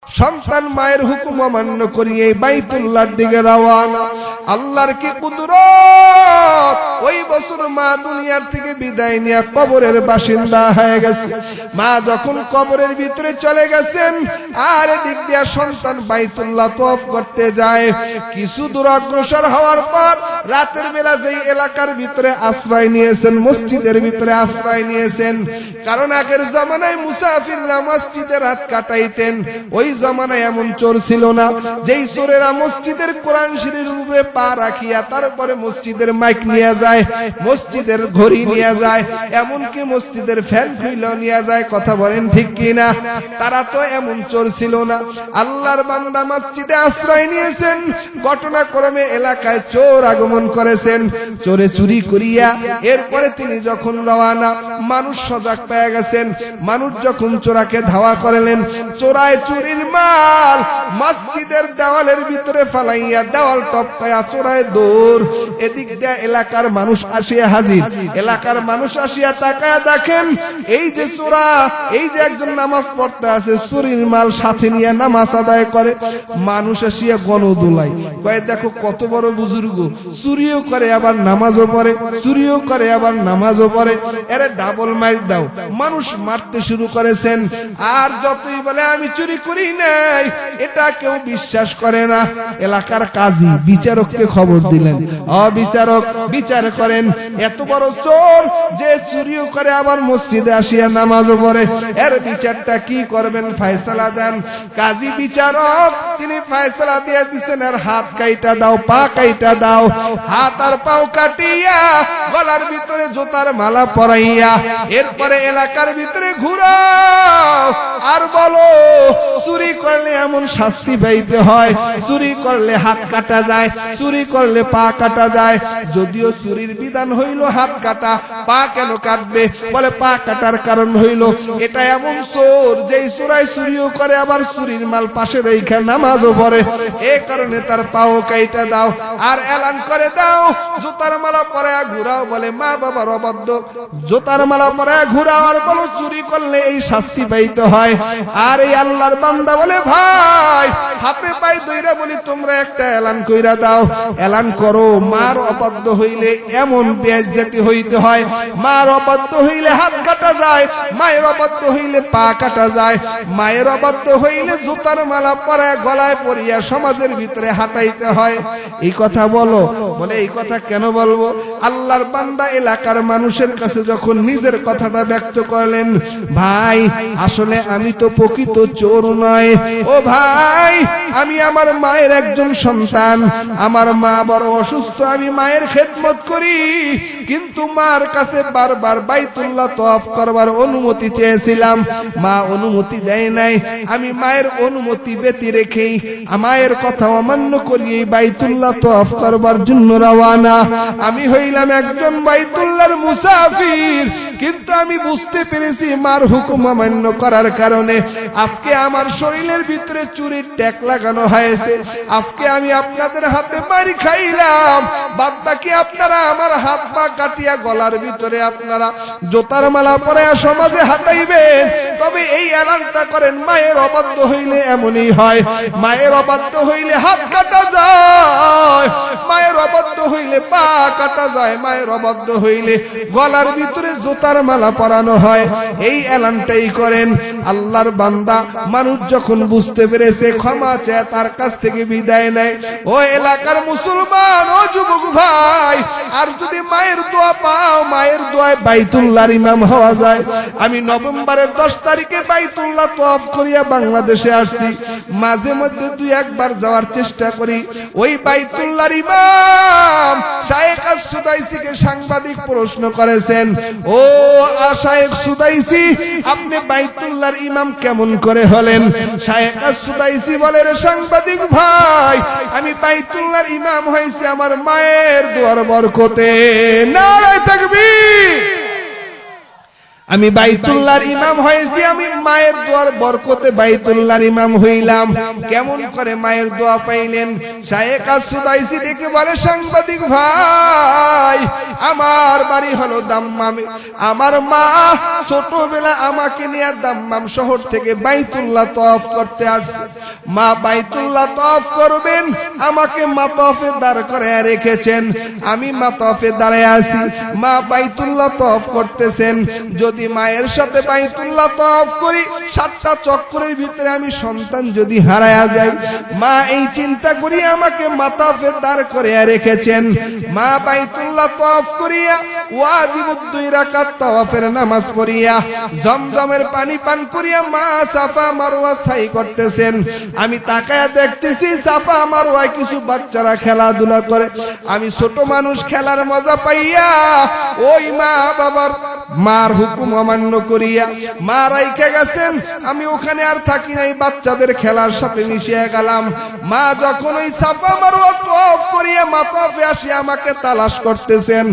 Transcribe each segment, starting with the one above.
সন্তান মায়ের হুকুম অমান্য করিয়ে বাইতুল্লাহর দিকে রওনা। আল্লাহর কি কুদরত! ওই বছর মা দুনিয়ার থেকে বিদায় নিয়ে কবরের বাসিন্দা হয়ে গেছে। মা যখন কবরের ভিতরে চলে গেছেন, আর এদিক দিয়ে সন্তান বাইতুল্লাহ তওয়াফ করতে যায়। কিছু দূর অগ্রসর হওয়ার পর রাতের বেলা যেই এলাকার ভিতরে আশ্রয় নিয়েছেন, মসজিদের ভিতরে আশ্রয় নিয়েছেন, কারণ আগের জামানায় মুসাফিররা মসজিদে রাত কাটাইতেন। ওই জামানায় এমন চোর ছিল না যেই চোরেরা মসজিদের কোরআন শরীফের উপরে পা রাখিয়া তারপরে মসজিদের মাইক নিয়ে যায়, মসজিদের ঘড়ি নিয়ে যায়, এমনকি মসজিদের ফ্যান খুইলেও নিয়ে যায়। কথা বলেন ঠিক কিনা? তারা তো এমন চোর ছিল না। আল্লাহর বান্দা মসজিদে আশ্রয় নিয়েছেন, ঘটনাক্রমে এলাকায় চোর আগমন করেছেন। চোরে চুরি করিয়া এরপরে তিনি যখন রওনা, মানুষ সজাগ পেয়ে গেছেন। মানুষ যখন চোরাকে ধাওয়া করলেন, চোরায় চুরির মাল মসজিদের দেওয়ালের ভিতরে ফালাইয়া দেওয়াল টপকায়া চোরায় দৌড়। এদিক দিয়ে এলাকার মানুষ আসিয়া হাজির। এলাকার মানুষ আসিয়া তাকায়া দেখেন এই যে চোরা, এই যে একজন নামাজ পড়তে আছে, চুরির মাল সাথে নিয়ে নামাজ আদায় করে। মানুষ আসিয়া গণদোলাই কয়, দেখো কত বড় বুজুর্গ, চুরিও করে আবার নামাজও পড়ে, চুরিও করে আবার নামাজও পড়ে, এরে ডাবল মাইর দাও। মানুষ মারতে শুরু করেছেন। আর যতই বলে আমি চুরি করি নাই, এটা কেউ বিশ্বাস করে না। এলাকার কাজী বিচারককে খবর দিলেন, বিচারক বিচার করেন, এত বড় চোর যে চুরিও করে আবার মসজিদে আসিয়া নামাজও পড়ে, এর বিচারটা কি করবেন? ফয়সালা দেন। কাজী বিচারক তিনি ফয়সালা দিয়ে দিচ্ছেন, এর হাত কাইটা দাও, পা কাইটা দাও। হাত আর পাও কাটিয়া গলার ভিতরে জুতার মালা পরাইয়া এরপরে এলাকার ভিতরে ঘুরাও আর বলো, চুরি করলে এমন শাস্তি পাইতে হয়, চুরি করলে হাত কাটা যায়, চুরি করলে পা কাটা যায়। যদিও চুরির বিধান হইল হাত কাটা, পা কেন কাটবে? বলে পা কাটার কারণ হইল এটা এমন চোর যেই চোরাই চুরিও করে আবার চুরির মাল পাশে রেখে নামাজও পড়ে, এই কারণে তার পাও কাইটা দাও। আর এলান করে দাও, জুতার মালা পরায়া ঘুরাও। বলে মা বাবার অবাধ্য, জুতার মালা পরায়া ঘুরাও আর বলো চুরি করলে এই শাস্তি পাইতে হয়। আর এই আল্লাহর বান্দা বলে, ভাই হাতে পাই দইরা বলি তোমরা একটা এলান কইরা দাও। এলান করো, মার অবাধ্য হইলে এমন বেইজ্জতি হইতে হয়। মার অবাধ্য হইলে হাত কাটা যায়, মায়ের অবাধ্য হইলে পা কাটা যায়, মায়ের অবাধ্য হইলে জুতার মালা পরায়া গলায় পরিয়া সমাজের ভিতরে হাঁটাইতে হয়। এই কথা বলো। বলে এই কথা কেন বলবো? আল্লাহর বান্দা এলাকার মানুষের কাছে যখন নিজের কথাটা ব্যক্ত করলেন, ভাই আসলে আমি তো প্রকৃত চোর নয়, ও ভাই আমি আমার মায়ের একজন সন্তান, আমার মা বড় অসুস্থ, আমি মায়ের খেদমত করি, কিন্তু মার কাছে বারবার বাইতুল্লাহ তওয়াফ করবার অনুমতি চেয়েছিলাম, মা অনুমতি দেয় নাই। আমি মায়ের অনুমতি ব্যতি রেখেই মায়ের কথা অমান্য করিয়ে বাইতুল্লাহ তওয়াফ করবার জন্য রওনা। আমি হইলাম একজন বাইতুল্লাহর মুসাফির, কিন্তু আমি বুঝতে পেরেছি মার হুকুম অমান্য করার কারণে আজকে আমার শরীরের ভিতরে চুরির ট্যাগ লাগানো হয়েছে। আজকে আমি আপনাদের হাতে মারি খাইলাম, বাদ বাকি আপনারা আমার হাত পা কাটিয়া গলার ভিতরে আপনারা জোতার মালা পরে সমাজে হাঁটাইবেন। তবে এই এলানটা করেন, মায়ের অবাধ্য হইলে এমনই হয়, মায়ের অবাধ্য হইলে হাত কাটা যায়, মায়ের অবাধ্য হইলে পা কাটা যায়, মায়ের অবাধ্য হইলে গলার ভিতরে জোতার মালা পরানো হয়। এই এলানটাই করেন। আল্লাহর বান্দা মানুষ যখন বুঝতে পেরেছে, ক্ষমা চেয়ে তার কাছ থেকে বিদায় নেয়। ও এলাকার মুসলমান, ও যুবক ভাই, আর যদি মায়ের দোয়া পাও, মায়ের দোয়ায় বাইতুল্লাহর ইমাম হওয়া যায়। আমি নভেম্বরের 10 তারিখে বাইতুল্লাহ তওয়াফ করিয়া বাংলাদেশে আসছি, মাঝে মধ্যে দুই একবার যাওয়ার চেষ্টা করি। ওই বাইতুল্লাহর ইমাম শায়েখ আস-সুদাইসিকে সাংবাদিক প্রশ্ন করেছেন, ও শায়েখ সুদাইসি, আপনি বাইতুল্লাহর ইমাম কেমন করে হলেন? শায়েখ আস-সুদাইসি বলে, রে সাংবাদিক ভাই, আমি বাইতুল্লাহর ইমাম হয়েছি আমার মায়ের দোয়ার বরকতে। নারে তাকবীর! আমি বাইতুল্লাহর ইমাম হয়েছি, আমি মায়ের দোয়ার বরকতে বাইতুল্লাহর ইমাম হইলাম। কেমন করে মায়ের দোয়া পাইলেন? শায়েখ আস-সুদাইসি ডেকে বলে, সাংবাদিক ভাই, আমার বাড়ি হলো দাম্মাম। আমার মা ছোটবেলা আমাকে নিয়ে দাম্মাম শহর থেকে বাইতুল্লাহ তওয়াফ করতে আসছে। মা বাইতুল্লাহ তওয়াফ করবেন, আমাকে মাতাফে দাঁড় করায় রেখেছেন। আমি মাতাফে দাঁড়ায় আছি, মা বাইতুল্লাহ তওয়াফ করতেছেন। যদি মায়ের সাথে বাইতুল্লাহ তওয়াফ করি, 7টা চক্করের ভিতরে আমি সন্তান যদি হারায়া যাই, মা এই চিন্তা করি আমাকে মাতাফে দাঁড় করিয়া রেখেছেন। মা বাইতুল্লাহ তওয়াফ করিয়া ওয়াজিবুদ 2 রাকাত তওয়াফের নামাজ পড়িয়া জমজমের পানি পান করিয়া মা সাফা মারওয়া সাই করতেছেন। আমি তাকায়া দেখতেছি সাফা মারওয়ায় কিছু বাচ্চারা খেলাধুলা করে। আমি ছোট মানুষ খেলার মজা পাইয়া ওই মা বাবার মার হুকুম অমান্য করিয়া মা রাইখা গেছেন, আমি ওখানে আর থাকি নাই, বাচ্চাদের খেলার সাথে মিশিয়ে গেলাম। মা যখন ওই সাফা মারওয়া তওয়াফ করিয়া মাতাফে আসি আমাকে তালাশ করতেছেন।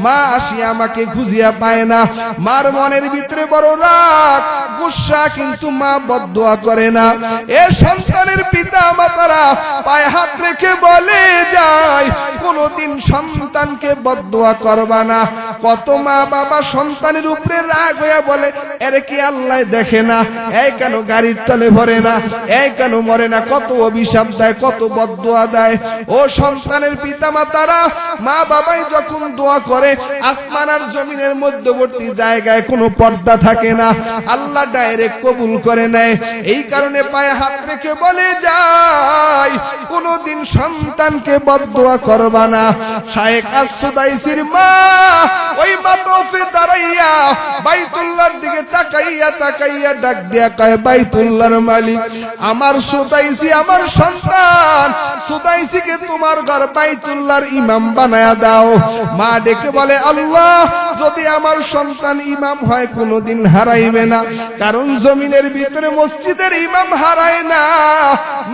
মা আসি আমাকে খুঁজিয়া পায় না। মার মনের ভিতরে বড় রাগ, গুসা, কিন্তু মা বদদোয়া করে না। এ সন্তানের পিতা মাতারা পায়ে হাত রেখে বলে যায়, কোনদিন সন্তানকে বদদোয়া করবা না। কত মা বাবা সন্তানের উপরে রাগ হইয়া বলে, এরে কি আল্লাহ দেখে না? এই কেন গাড়ির তলে ভরে না? এই কেন মরে না? কত অভিশাপ দেয়, কত বদদোয়া দেয়। ও সন্তানের পিতা মাতারা, মা বাবাই যখন দোয়া করে, আসমান আর জমিনের মধ্যবর্তী জায়গায় কোনো পর্দা থাকে না, আল্লাহ ডাইরেক্ট কবুল করে নেয়। এই কারণে পায়ে হাত রেখে বলে যায়, কোনদিন সন্তানকে বদদোয়া করবা না। শায়েখ আস-সুদাইসির মা ওই মাতাফে দাঁড়াইয়া বাইতুল্লাহর দিকে তাকাইয়া তাকাইয়া ডাক দিয়া কয়, বাইতুল্লাহর মালিক, আমার সুদাইসি আমার সন্তান, সুদাইসিকে তোমার ঘর বাইতুল্লাহর ইমাম বানায়া দাও। মা ডেকে বলে, আল্লাহ, যদি আমার সন্তান ইমাম হয় কোনদিন হারাইবে না, কারণ জমিনের ভিতরে মসজিদের ইমাম হারায় না,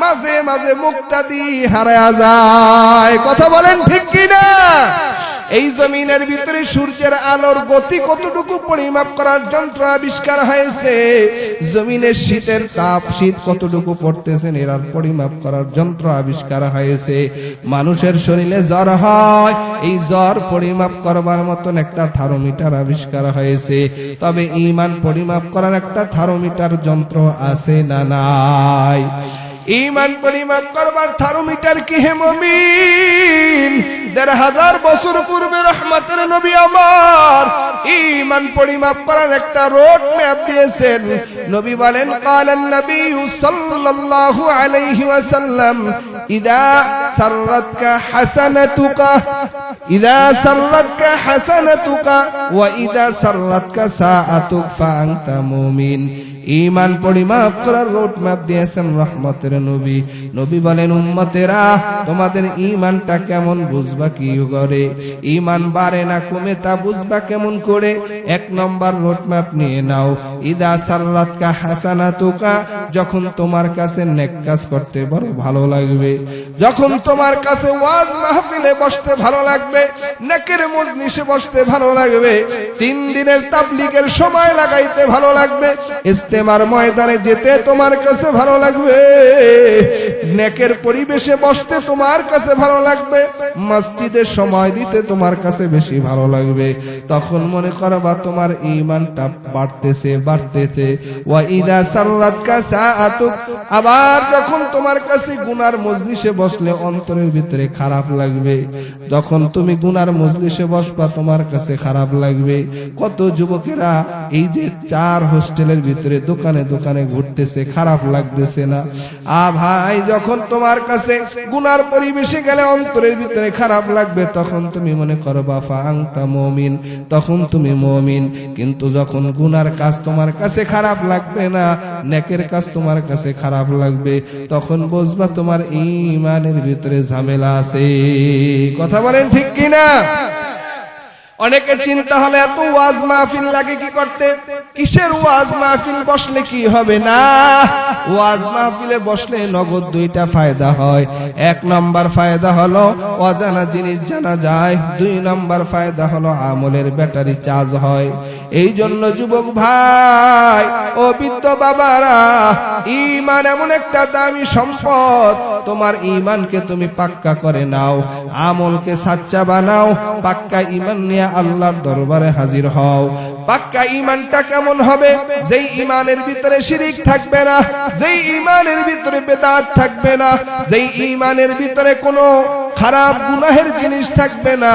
মাঝে মাঝে মুক্তাদি হারায়া যায়। কথা বলেন ঠিক কিনা? এই জমিনের ভিতরে সূর্যের আলোর গতি কতটুকু পরিমাপ করার যন্ত্র আবিষ্কার হয়েছে। জমিনের শীতের তাপ, শীত কতটুকু পড়তেছেন এর পরিমাপ করার যন্ত্র আবিষ্কার হয়েছে। মানুষের শরীরে জ্বর হয়, এই জ্বর পরিমাপ করবার মতন একটা থার্মোমিটার আবিষ্কার হয়েছে। তবে ঈমান পরিমাপ করার একটা থার্মোমিটার যন্ত্র আছে না নাই? ঈমান পরিমাপ করবার থার্মোমিটার কি হে মুমিন? ১৫০০ বছর পূর্বে রহমতের নবী আমার ঈমান পরিমাপ করার একটা রোড ম্যাপ দিয়েছেন। নবী বলেন, ক্বালান নবী সাল্লাল্লাহু আলাইহি ওয়াসাল্লাম, ইদা সাররাতকা হাসানাতুকা, ইদা সাররাতকা হাসানাতুকা ওয়া ইদা সাররাতকা সাআতুক ফাআনতা মুমিন। ঈমান পরিমাপ করার রোড ম্যাপ দিয়েছেন রহমতের নবী। নবী বলেন, উম্মতেরা, তোমাদের ঈমানটা কেমন বুঝবা কি করে? ঈমান বাড়ে না কমে তা বুঝবা কেমন করে? 1 নম্বর রোড ম্যাপ নিয়ে নাও। ইদা সাররাতকা হাসানাতুকা, যখন তোমার কাছে নেক কাজ করতে বড় ভালো লাগবে, যখন তোমার কাছে ওয়াজ মাহফিলে বসতে ভালো লাগবে, নেকের মজলিসে বসতে ভালো লাগবে, 3 দিনের তাবলীগের সময় লাগাইতে ভালো লাগবে, ইস্তেমার ময়দানে যেতে তোমার কাছে ভালো লাগবে, নেকের পরিবেশে বসতে তোমার কাছে ভালো লাগবে, মসজিদে সময় দিতে তোমার কাছে বেশি ভালো লাগবে, তখন মনে করবা তোমার ঈমানটা বাড়তেছে বাড়তেছে। ওয়া ইদা সাররাতকা সাআতুক, আবার যখন তোমার কাছে গুনার মজলিসে বসলে অন্তরের ভিতরে খারাপ লাগবে, যখন তুমি গুনার মজলিসে বসবা তোমার কাছে খারাপ লাগবে। কত যুবকেরা এই যে 4 হোস্টেলের ভিতরে দোকানে দোকানে ঘুরতেছে, খারাপ লাগতেছে না? ভাই, যখন তোমার কাছে গুনার পরিবেশে গেলে অন্তরের ভিতরে খারাপ লাগবে, তখন তুমি মনে করবা ফাআনতা মুমিন, তখন তুমি মুমিন। কিন্তু যখন গুনার কাজ তোমার কাছে খারাপ লাগবে না, নেকের কাজ তোমার কাছে খারাপ লাগবে, তখন বুঝবা তোমার ঈমানের ভিতরে ঝামেলা আছে। কথা বলেন ঠিক কিনা? অনেকে চিন্তা হলে এত ওয়াজ মাহফিল লাগে কি করতে, কিসের ওয়াজ মাহফিল বসলে কি হবে? না, ওয়াজ মাহফিলে বসলে নগদ দুইটা ফায়দা হয়। এক নাম্বার ফায়দা হলো অজানা জিনিস জানা যায়, দুই নাম্বার ফায়দা হলো আমলের ব্যাটারি চার্জ হয়। এই জন্য যুবক ভাই ও বৃদ্ধ বাবারা, ঈমান এমন একটা দামি সম্পদ, তোমার ঈমানকে তুমি পাক্কা করে নাও, আমলকে সাচ্চা বানাও, পাক্কা ঈমান নিয়ে আল্লাহর দরবারে হাজির হও। পাক্কা ঈমানটা কেমন হবে? যেই ঈমানের ভিতরে শিরিক থাকবে না, যেই ঈমানের ভিতরে বেদাত থাকবে না, যেই ঈমানের ভিতরে কোনো খারাপ গুনাহের জিনিস থাকবে না,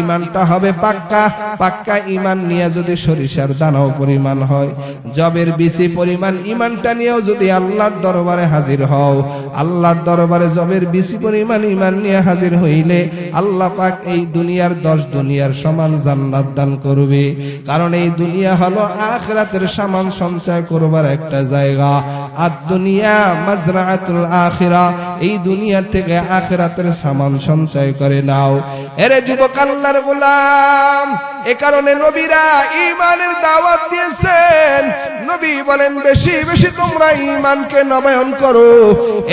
ঈমানটা হবে পাক্কা। পাক্কা ঈমান নিয়ে যদি সরিষার দানাও পরিমাণ হয়, জবের বিচি পরিমাণ ঈমানটা নিয়েও যদি আল্লাহর দরবারে হাজির হও, আল্লাহর দরবারে জবের বিচি পরিমাণ ঈমান নিয়ে হাজির হইলে আল্লাহ পাক এই দুনিয়ার 10 দুনিয়ার সমান জান্নাত দান করবে। কারণ এই দুনিয়া হলো আখিরাতের সামান সঞ্চয় করবার একটা জায়গা। আর দুনিয়া মাজরাআতুল আখিরা, এই দুনিয়া থেকে আখিরাতের সামান সঞ্চয় করে নাও। এরে যুবক আল্লাহর গোলাম, এ কারণে নবীরা ঈমানের দাওয়াত দিয়েছেন। নবী বলেন বেশি বেশি তোমরা ঈমানকে নবায়ন করো,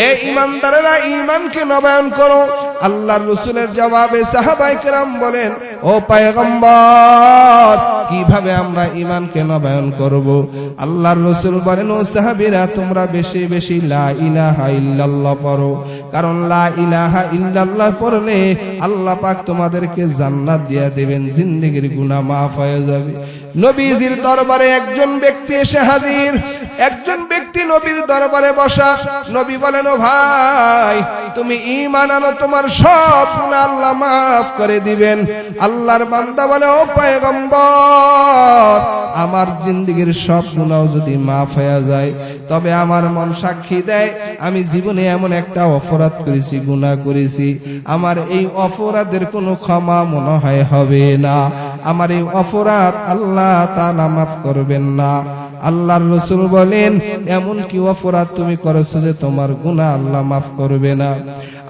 এ ঈমানদারেরা ঈমানকে নবায়ন করো। আল্লাহর রাসূলের জবাবে সাহাবায়ে কেরাম বলেন, ও পয়গম্বর, কিভাবে আমরা ঈমানকে নবায়ন করব? আল্লাহর রাসূল বলেন, ও সাহাবীরা, তোমরা বেশি বেশি লা ইলাহা ইল্লাল্লাহ পড়ো, কারণ লা ইলাহা ইল্লাল্লাহ পড়লে আল্লাহ পাক তোমাদেরকে জান্নাত দিয়ে দেবেন, জিন্দেগীর গুনাহ মাফ হয়ে যাবে। নবীজির দরবারে একজন ব্যক্তি এসে হাজির, একজন ব্যক্তি নবীর দরবারে বসা। নবী বলেন, ও ভাই, তুমি ঈমান আনো, তোমার সব গুনাহ আল্লাহ মাফ করে দিবেন। আল্লাহর বান্দা বলে, ও পয়গম্বর, আমার জিন্দেগীর সব গুনাহ যদি মাফ হয়ে যায়, তবে আমার মন সাক্ষী দেয় আমি জীবনে এমন একটা অপরাধ করেছি, গুনাহ করেছি, আমার এই অপরাধের কোনো ক্ষমা মনে হয় হবে না, আমার এই অপরাধ আল্লাহ তাআলা মাফ করবেন না। আল্লাহর রাসূল বলেন, এমন কি অপরাধ তুমি করেছো যে তোমার গুনাহ আল্লাহ মাফ করবে না?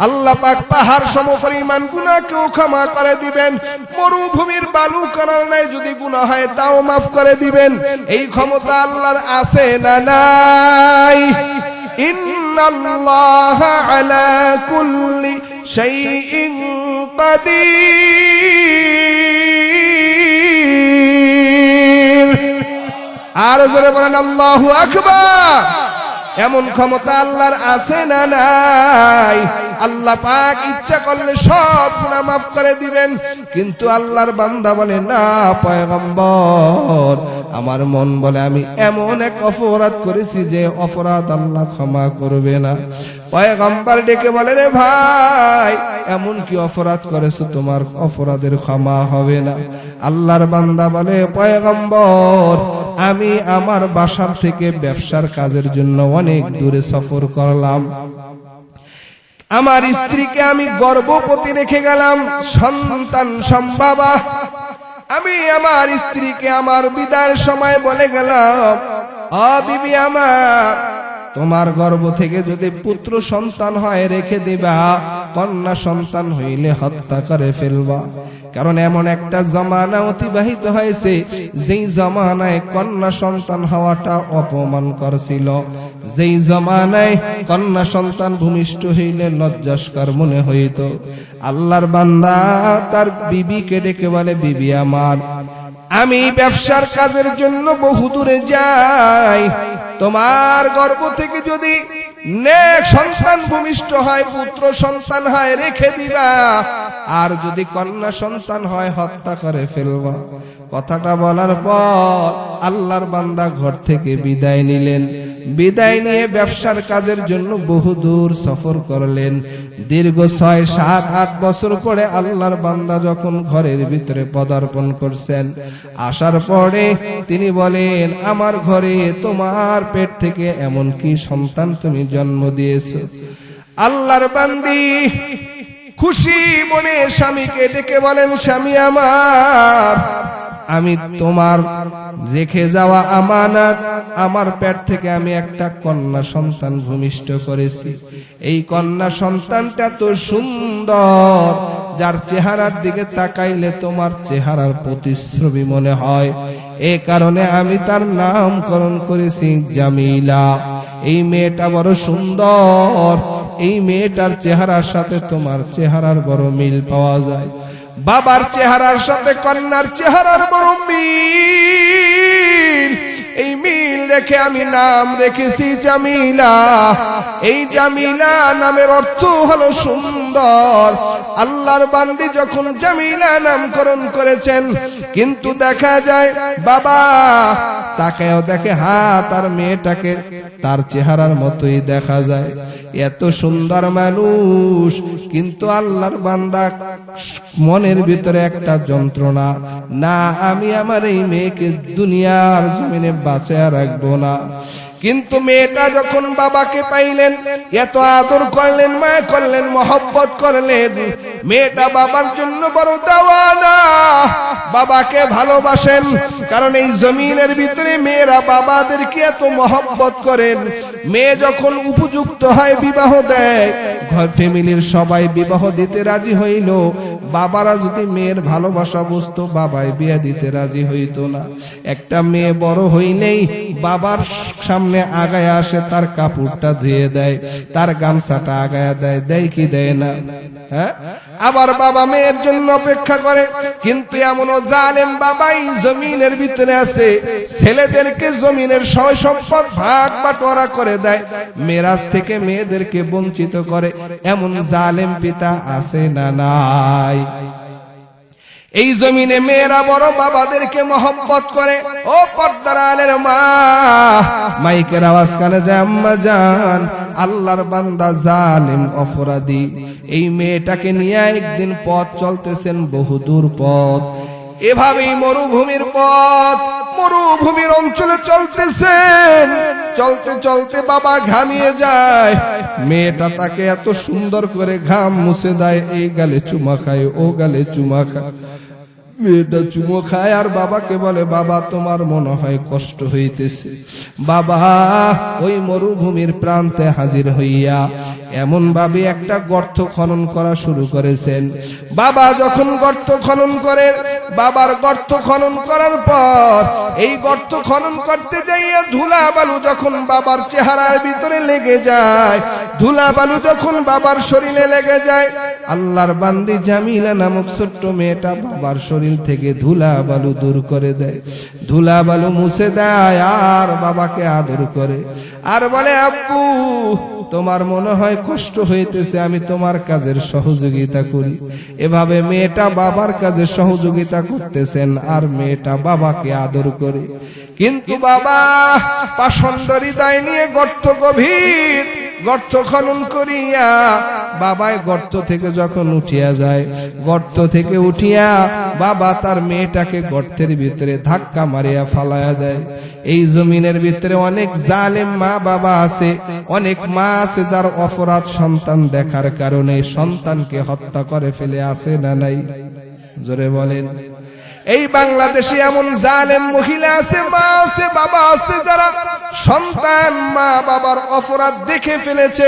আল্লাহ পাক পাহাড় সমপরিমাণ গুনাহকেও ক্ষমা করে দিবেন, মরুভূমির বালু কণার ন্যায় যদি গুনাহ হয় তাও মাফ করে দিবেন। এই ক্ষমতা আল্লাহর আছে না নাই? ইন্নাল্লাহা আলা কুল্লি শাইইন কাদির। আর জোরে বলেন আল্লাহু আকবার। এমন ক্ষমতা আল্লাহর আছে না নাই? আল্লাহ পাক ইচ্ছা করলে সব গুনাহ মাফ করে দিবেন, কিন্তু আল্লাহর বান্দা বলে, না পয়গম্বর, আমার মন বলে আমি এমন এক অপরাধ করেছি যে অপরাধ আল্লাহ ক্ষমা করবে না। পয়গম্বর ডেকে বলে, রে ভাই, এমন কি অপরাধ করেছো তোমার অপরাধের ক্ষমা হবে না? আল্লাহর বান্দা বলে, পয়গম্বর, আমি আমার বাসার থেকে ব্যবসার কাজের জন্য অনেক দূরে সফর করলাম, আমার স্ত্রীকে আমি গর্ভবতী রেখে গেলাম, সন্তান সম্ভবা। আমি আমার স্ত্রীকে আমার বিদায়ের সময় বলে গেলাম, ও বিবি আমার, তোমার গর্ভ থেকে যদি পুত্র সন্তান হয় রেখে দিবা, কন্যা সন্তান হইলে হত্যা করে ফেলবা। কারণ এমন একটা জমানা অতিবাহিত হয়েছে যেই জমানায় কন্যা সন্তান হওয়াটা অপমান করছিল, যেই জমানায় কন্যা সন্তান ভূমিষ্ঠ হইলে লজ্জাস্কর মনে হইত। আল্লাহর বান্দা তার বিবিকে ডেকে বলে, বিবি আমার, আমি ব্যবসার কাজের জন্য বহু দূরে যাই, তোমার গর্ভ থেকে যদি নেক সন্তান ভূমিষ্ঠ হয়, পুত্র সন্তান হয় রেখে দিবা, আর যদি কন্যা সন্তান হয় হত্যা করে ফেলবা। কথাটা বলার পর আল্লাহর বান্দা ঘর থেকে বিদায় নিলেন। বিদায় নিয়ে ব্যবসার কাজের জন্য বহুদূর সফর করলেন। দীর্ঘ 6, 7, 8 বছর পরে আল্লাহর বান্দা যখন ঘরের ভিতরে পদার্পণ করছেন, আসার পরে তিনি বলেন, আমার ঘরে তোমার পেট থেকে এমন কি সন্তান তুমি জন্ম দিয়েছো? আল্লাহর বান্দি খুশি মনে স্বামীকে ডেকে বলেন, স্বামী আমার, আমি তোমার রেখে যাওয়া আমানত, আমার পেট থেকে আমি একটা কন্যা সন্তান ভূমিষ্ঠ করেছি। এই কন্যা সন্তানটা তো সুন্দর, যার চেহারার দিকে তাকাইলে তোমার চেহারার প্রতিচ্ছবি মনে হয়, এই কারণে আমি তার নামকরণ করেছি জামিলা। এই মেয়েটা বড় সুন্দর, এই মেয়েটার চেহারার সাথে তোমার চেহারার বড় মিল পাওয়া যায়। বাবার চেহারার সাথে কন্যার চেহারার বড় মিল। এই মিল রেখে আমি নাম রেখেছি জামিলা। এই জামিলা নামের অর্থ হলো সুন্দর। আল্লাহর বান্দি যখন জামিলা নামকরণ করেছেন, কিন্তু দেখা যায় বাবা তাকেও দেখে তার মেয়েটাকে তার চেহারার মতোই দেখা যায়। এত সুন্দর মানুষ, কিন্তু আল্লাহর বান্দা মনের ভিতরে একটা যন্ত্রণা, না আমি আমার এই মেয়েকে দুনিয়ার জমিনে বাঁচিয়ে রাখবো না। কিন্তু মেয়েটা যখন বাবাকে পাইলেন, এত আদর করলেন, মায়া করলেন, মহব্বত করলেন, মেয়েটা বাবার জন্য বড় দেওয়ানা, বাবাকে ভালোবাসেন। কারণ এই জমিনের ভিতরে মেয়েরা বাবাদেরকে এত মহব্বত করেন। মেয়ে যখন উপযুক্ত হয় বিবাহ দেয়, ঘর ফ্যামিলির সবাই বিবাহ দিতে রাজি হইল, বাবারা যদি মেয়ের ভালোবাসা বুঝতো বাবাই বিয়ে দিতে রাজি হইতো না। একটা মেয়ে বড় হইলেই বাবার সামনে আগায় আসে, তার কাপড়টা ধুয়ে দেয়, তার গামছাটা আগায় দেয়, দেয় কি দেয় না? হ্যাঁ, আবার বাবা মেয়ের জন্য অপেক্ষা করে। কিন্তু এমনও জালেম বাবাই জমিনের ভিতরে আছে, ছেলেদেরকে জমিনের সয় সম্পদ ভাগ বাটোয়ারা করে দেয়, মেরাজ থেকে মেয়েদেরকে বঞ্চিত করে। এমন জালেম পিতা আছে না নাই? এই জমিনে মেয়েরা বড় বাবাদেরকে মহব্বত করে। ও পর্দার আলের মা, মাইকের আওয়াজ কানে যায়, আম্মা জান, আল্লাহর বান্দা জালিম অপরাধী এই মেয়েটাকে নিয়ে একদিন পথ চলতেছেন, বহুদূর পথ, এভাবেই মরুভূমির পথ, মরুভূমির অঞ্চলে চলতেছেন। চলতে চলতে বাবা ঘামিয়ে যায়, মেয়েটা তাকে এত সুন্দর করে ঘাম মুছে দেয়, এই গালে চুমা খায়, ও গালে চুমা খায়। মেয়েটা চুমো খায় আর বাবাকে বলে, বাবা তোমার মনে হয় কষ্ট হইতেছে। বাবা ওই মরুভূমির প্রান্তে হাজির হইয়া এমন ভাবে একটা গর্ত খনন করা শুরু করেছেন। বাবা যখন গর্ত খনন করে, বাবার গর্ত খনন করার পর এই গর্ত খনন করতে যাইয়া ধুলা বালু যখন বাবার চেহারার ভিতরে লেগে যায়, ধুলা বালু যখন বাবার শরীরে লেগে যায়, আল্লাহর বান্দি জামিলা নামক ছোট্ট মেয়েটা বাবার শরীর থেকে ধুলা বালু দূর করে দেয়, ধুলা বালু মুছে দেয়, আর বাবাকে আদর করে, আর বলে, আব্বু তোমার মনে হয় কষ্ট হইতেছে, আমি তোমার কাজের সহযোগিতা করি। এভাবে মেয়েটা বাবার কাজে সহযোগিতা করতেছেন, আর মেয়েটা বাবাকে আদর করে। কিন্তু বাবা পাষণ্ড হৃদয় নিয়ে গর্ত গভীর গর্ত খনন করিয়া বাবায় গর্ত থেকে যখন উঠিয়া যায়, গর্ত থেকে উঠিয়া বাবা তার মেয়েটাকে গর্তের ভিতরে ধাক্কা মারিয়া ফালায়া দেয়। এই জমিনের ভিতরে অনেক জালেম মা বাবা আছে, অনেক মা আছে যার অপরাধ সন্তান দেখার কারণে সন্তানকে হত্যা করে ফেলে, আছে না নাই? জোরে বলেন। এই বাংলাদেশে এমন জালেম মহিলা আছে, মা আছে, বাবা আছে, যারা সন্তান মা বাবার অপরাধ দেখে ফেলেছে,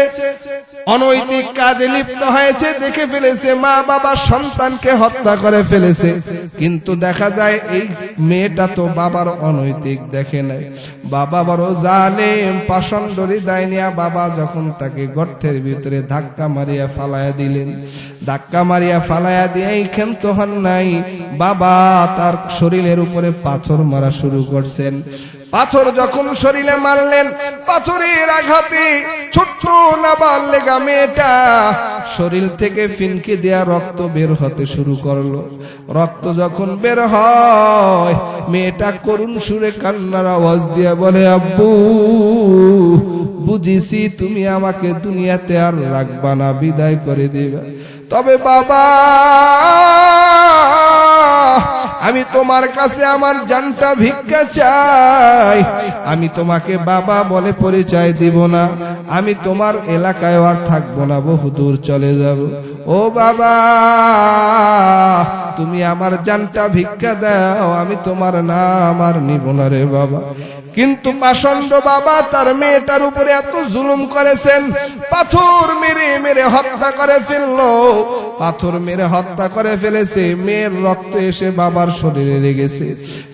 অনৈতিক কাজে লিপ্ত হয়েছে, দেখে ফেলেছে, মা বাবা সন্তানকে হত্যা করে ফেলেছে। কিন্তু দেখা যায় এই মেয়েটা তো বাবার অনৈতিক দেখে নাই, বাবা বড় জালেম, পাষণ্ড হৃদয় নিয়া বাবা যখন তাকে গর্তের ভিতরে ধাক্কা মারিয়া ফালায়া দিলেন, ধাক্কা মারিয়া ফালায়া দিয়ে ক্ষান্ত হন নাই, বাবা তার শরীরের উপরে পাথর মারা শুরু করছেন। পাথর যখন শরীরে মারলেন, পাথরের আঘাতে ছোট্ট নাবালেগা মেয়েটা শরীর থেকে ফিনকি দেয়া রক্ত বের হতে শুরু করলো। রক্ত যখন বের হয়, মেয়েটা করুণ সুরে কান্নার আওয়াজ দিয়া বলে, আব্বু বুঝিছি তুমি আমাকে দুনিয়াতে আর রাখবা না, বিদায় করে দিবা, তবে বাবা আমি তোমার কাছে আমার জানটা ভিক্ষা চাই, আমি তোমাকে বাবা বলে পরিচয় দিব না, আমি তোমার এলাকায় আর থাকবো না, বহুদূর চলে যাব। ও বাবা তুমি আমার জানটা ভিক্ষা দাও, আমি তোমার নাম আর নিব না রে বাবা। কিন্তু পাষণ্ড বাবা তার মেয়েটার উপরে এত জুলুম করেছেন, পাথর মেরে মেরে হত্যা করে ফেললো। পাথর মেরে হত্যা করে ফেলেছে, মেয়ের রক্ত এসে বাবার শরীরে লেগেছে।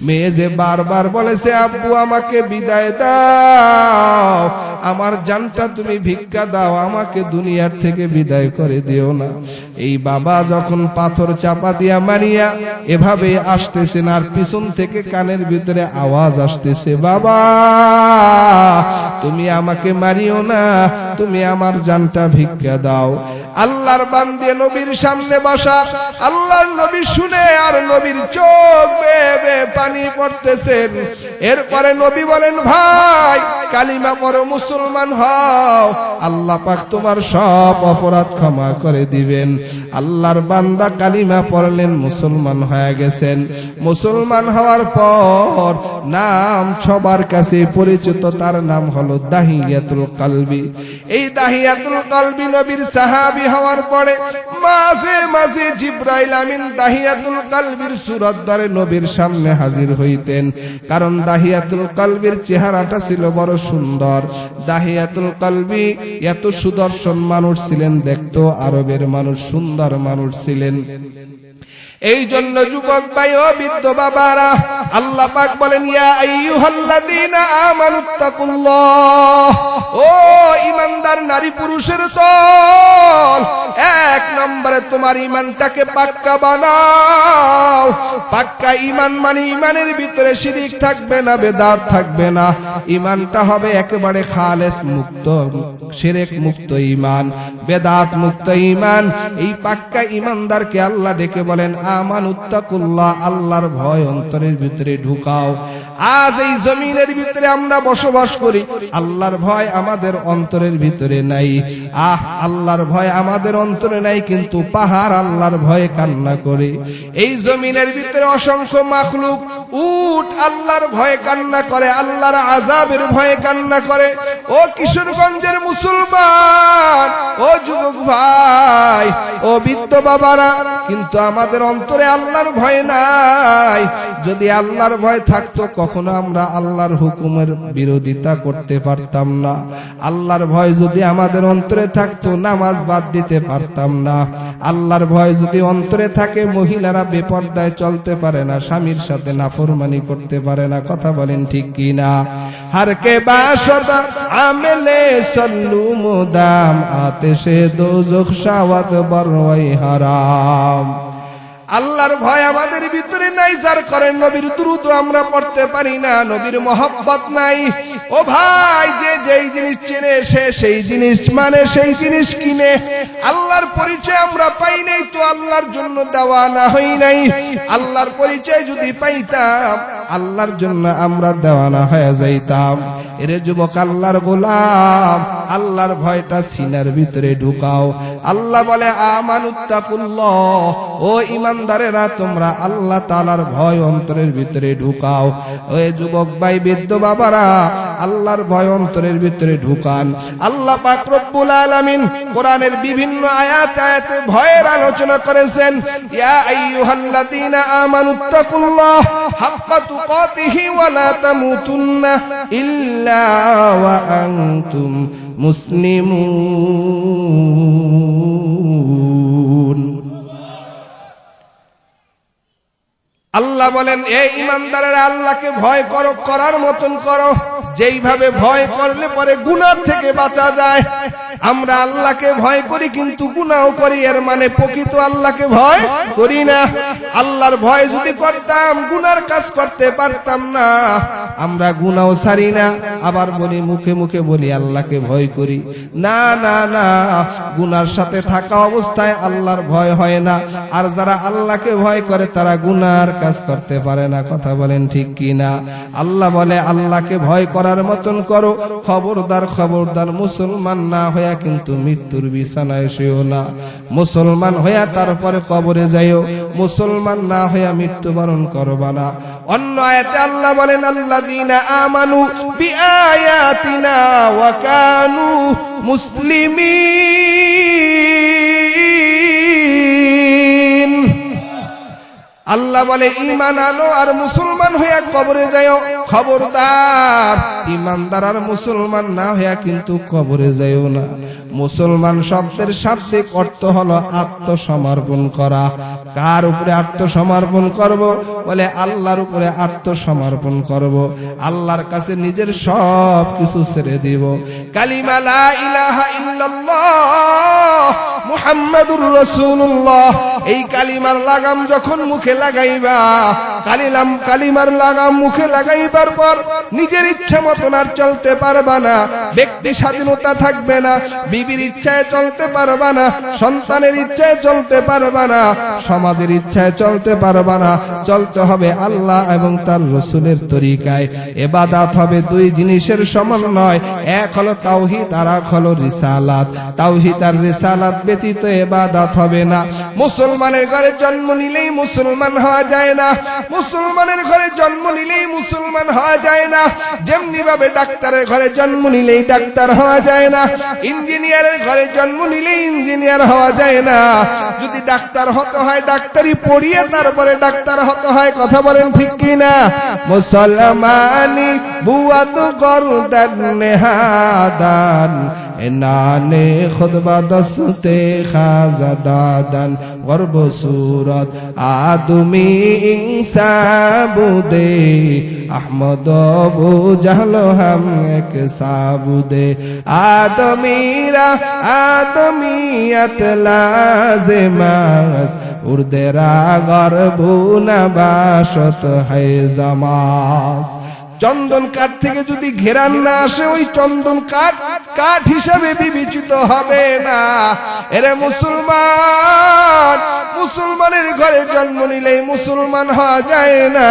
মেয়ে যে বারবার বলেছে, আব্বু আমাকে বিদায় দাও, আমার জানটা তুমি ভিক্ষা দাও, আমাকে দুনিয়ার থেকে বিদায় করে দিও না। এই বাবা যখন পাথর চাপা দিয়া মারিয়া এভাবে আসতেছেন, আর পিছন থেকে কানের ভিতরে আওয়াজ আসতেছে, বাবা তুমি আমাকে মারিও না, তুমি আমার জানটা ভিক্ষা দাও। আল্লাহর বান্দে নবীর সামনে বসা, আল্লাহর নবী শুনে আর নবীর চোখ বেয়ে বেয়ে পানি পড়তেছেন। এরপরে নবী বলেন, ভাই কালিমা পড়ো, মুসলমান হও, আল্লাহ পাক তোমার সব অপরাধ ক্ষমা করে দিবেন। আল্লাহর বান্দা কালিমা পড়লেন, মুসলমান হয়ে গেছেন। মুসলমান হওয়ার পর নাম সবার কাছে পরিচিত, তার নাম হলো দাহিয়াতুল কলবি। এই দাহিয়াতুল কলবি নবীর সাহাবী হওয়ার পরে মাঝে মাঝে জিবরাইল আমিন দাহিয়াতুল কলবির সূরত ধরে নবীর সামনে হাজির হইতেন, কারণ দাহিয়াতুল কলবির চেহারাটা ছিল বড় সুন্দর। দাহিয়াতুল কলবি এত সুদর্শন মানুষ ছিলেন, দেখতো আরবের মানুষ সুন্দর মানুষ ছিলেন। এই জন্য যুবক ভাই ও বৃদ্ধ বাবারা, আল্লাহ পাক বলেন, ইয়া আইয়ুহাল্লাযীনা আমানুত্তাকুল্লাহ, ও ঈমানদার নারী পুরুষের দল, এক নম্বরে তোমার ঈমানটাকে পাক্কা বানাও। পাক্কা ঈমান মানে ঈমানের ভিতরে শিরিক থাকবে না, বেদাত থাকবে না। ঈমানটা হবে একেবারে খালেস মুক্ত, শিরক মুক্ত ঈমান, বেদাত মুক্ত ঈমান। এই পাক্কা ঈমানদারকে আল্লাহ ডেকে বলেন, আমানুত্তাকুল্লাহ, আল্লাহর ভয় অন্তরের ভিতরে ঢুকাও। আজ এই জমিনের ভিতরে আমরা বসবাস করি, আল্লাহর ভয় আমাদের অন্তরের ভিতরে নাই। আল্লাহর ভয় আমাদের অন্তরে নাই, কিন্তু পাহাড় আল্লাহর ভয়ে কান্না করে। এই জমিনের ভিতরে অসংখ্য মাখলুক, উট আল্লাহর ভয়ে কান্না করে, আল্লাহর আযাবের ভয়ে কান্না করে। ও কিশোরগঞ্জের মুসলমান, ও যুবক ভাই, ও বৃদ্ধ বাবারা, কিন্তু আমাদের অন্তরে আল্লাহর ভয় নাই। যদি আল্লাহর ভয় থাকতো, কখনো আমরা আল্লাহর হুকুমের বিরোধিতা করতে পারতাম না। আল্লাহর ভয় যদি আমাদের অন্তরে থাকতো, নামাজ বাদ দিতে পারতাম না। আল্লাহর ভয় যদি অন্তরে থাকে, মহিলারা বেপরদায় চলতে পারে না, স্বামীর সাথে নাফরমানি করতে পারে না। কথা বলেন ঠিক কি না? हर के बाशदा आमिले सल्लू मुदाम आतिशे दोज़ख शावत बरवई हराम। আল্লাহর ভয় আমাদের ভিতরে নাই, যার কারণে নবীর দুরূদ আমরা পড়তে পারি না, নবীর মহব্বত নাই। ও ভাই, যে যেই জিনিস চেনে সে সেই জিনিস মানে, সেই জিনিস কিনে। আল্লাহর পরিচয় আমরা পাই নাই তো আল্লাহর জন্য দেওয়া না হই নাই। আল্লাহর পরিচয় যদি পাইতাম, আল্লাহর জন্য আমরা দেওয়ানা হয়ে যাইতাম। এরে যুবক, আল্লাহর গোলাম, আল্লাহর ভয়টা সিনার ভিতরে ঢুকাও। আল্লাহ বলে, আমানুত্তাকুল্লাহ, ও ইমানদারেরা তোমরা আল্লাহ তাআলার ভয় অন্তরের ভিতরে ঢুকাও। ওই যুবক ভাই, বৃদ্ধ বাবারা, আল্লাহর ভয় অন্তরের ভিতরে ঢুকান। আল্লাহ পাক রব্বুল আলামিন কোরআনের বিভিন্ন আয়াতে ভয়ের আলোচনা করেছেন। ইয়া আইয়ুহাল্লাযীনা আমানুত্তাকুল্লাহ হাক্কা তুকাতিহি ওয়া লা তামুতুন্না ইল্লা ওয়া আনতুম মুসলিমুন। আল্লাহ বলেন, এই ইমানদারেরা আল্লাহকে ভয় করো, করার মতন করো যেইভাবে ভয় করলে পরে গুনাহ থেকে বাঁচা যায়। আমরা আল্লাহকে ভয় করি কিন্তু গুনাহ করি, এর মানে প্রকৃত আল্লাহকে ভয় করি না। আল্লাহর ভয় যদি করতাম, গুনার কাজ করতে পারতাম না। আমরা গুনাহ ছাড়ি না, আবার বলি মুখে মুখে বলি আল্লাহকে ভয় করি। না না না, গুনার সাথে থাকা অবস্থায় আল্লাহর ভয় হয় না। আর যারা আল্লাহকে ভয় করে তারা গুনার কাজ করতে পারে না। কথা বলেন ঠিক কি না? আল্লাহ বলে, আল্লাহকে ভয় করার মতন করো। খবরদার খবরদার, মুসলমান না হইয়া কিন্তু মৃত্যুর বিছানায় শুও না। মুসলমান হইয়া তারপরে কবরে যাইও, মুসলমান না হইয়া মৃত্যুবরণ করবা না। অন্য আয়াতে আল্লাহ বলেন, আল্লাযীনা আমানু বিআয়াতিনা ওয়া কানু মুসলিমিন। আল্লাহ বলে ঈমান আনো আর মুসলমান হইয়া কবরে যাও। খবরদার, ঈমানদার আর মুসলমান না হইয়া কিন্তু কবরে যাও না। মুসলমান শব্দের শাব্দিক অর্থ হলো আত্মসমর্পণ করা। কার উপরে আত্মসমর্পণ করব? বলে আল্লাহর উপরে আত্মসমর্পণ করব, আল্লাহর কাছে নিজের সব কিছু ছেড়ে দিব। কালিমা লা ইলাহা ইল্লাল্লাহ মুহাম্মাদুর রাসূলুল্লাহ, এই কালিমার লাগাম যখন মুখে লাগাইবা, কালিমার লাগাম মুখে লাগাইবার পর নিজের ইচ্ছা মতন আর চলতে পারবা না, ব্যক্তি স্বাধীনতা থাকবে না, বিবির ইচ্ছায় চলতে পারবা না, সন্তানের ইচ্ছায় চলতে পারবা না, সমাজের ইচ্ছায় চলতে পারবা না। চলতে হবে আল্লাহ এবং তার রাসূলের তরিকায়। ইবাদত হবে দুই জিনিসের সমন্বয়, এক হলো তাওহীদ আর এক হলো রিসালাত। তাওহীদ আর রিসালাত ব্যতীত ইবাদত হবে না। মুসলমানের ঘরে জন্ম নিলেই মুসলমান হওয়া যায় না, মুসলমানের ঘরে জন্ম নিলেই মুসলমান হওয়া যায় না। যেমনি ভাবে ডাক্তারের ঘরে জন্ম নিলেই ডাক্তার হওয়া যায় না, ইঞ্জিনিয়ারের ঘরে জন্ম নিলেই ইঞ্জিনিয়ার হওয়া যায় না। যদি ডাক্তার হতে হয় ডাক্তারি পড়িয়ে তারপরে ডাক্তার হতে হয়। কথা বলেন ঠিক কি না? মুসলমানি বুয়াত গরদান নেহাদান এনানে খুদবা দস্তে খাজাদাদান গর্ব সুরত আদমি ইনসাবুদে আহমদ বু জাহলো হাম এক সাবুদে আদমিরা আদমিয়ত লাজিমাস উর্দেরা গর্বু নবাশত হয় জামাস। চন্দন কাঠ থেকে যদি ঘেরান না আসে, ওই চন্দন কাঠ কাঠ হিসাবে বিবেচিত হবে না। এরে মুসলমান, মুসলমানের ঘরে জন্ম নিলেই মুসলমান হওয়া যায় না।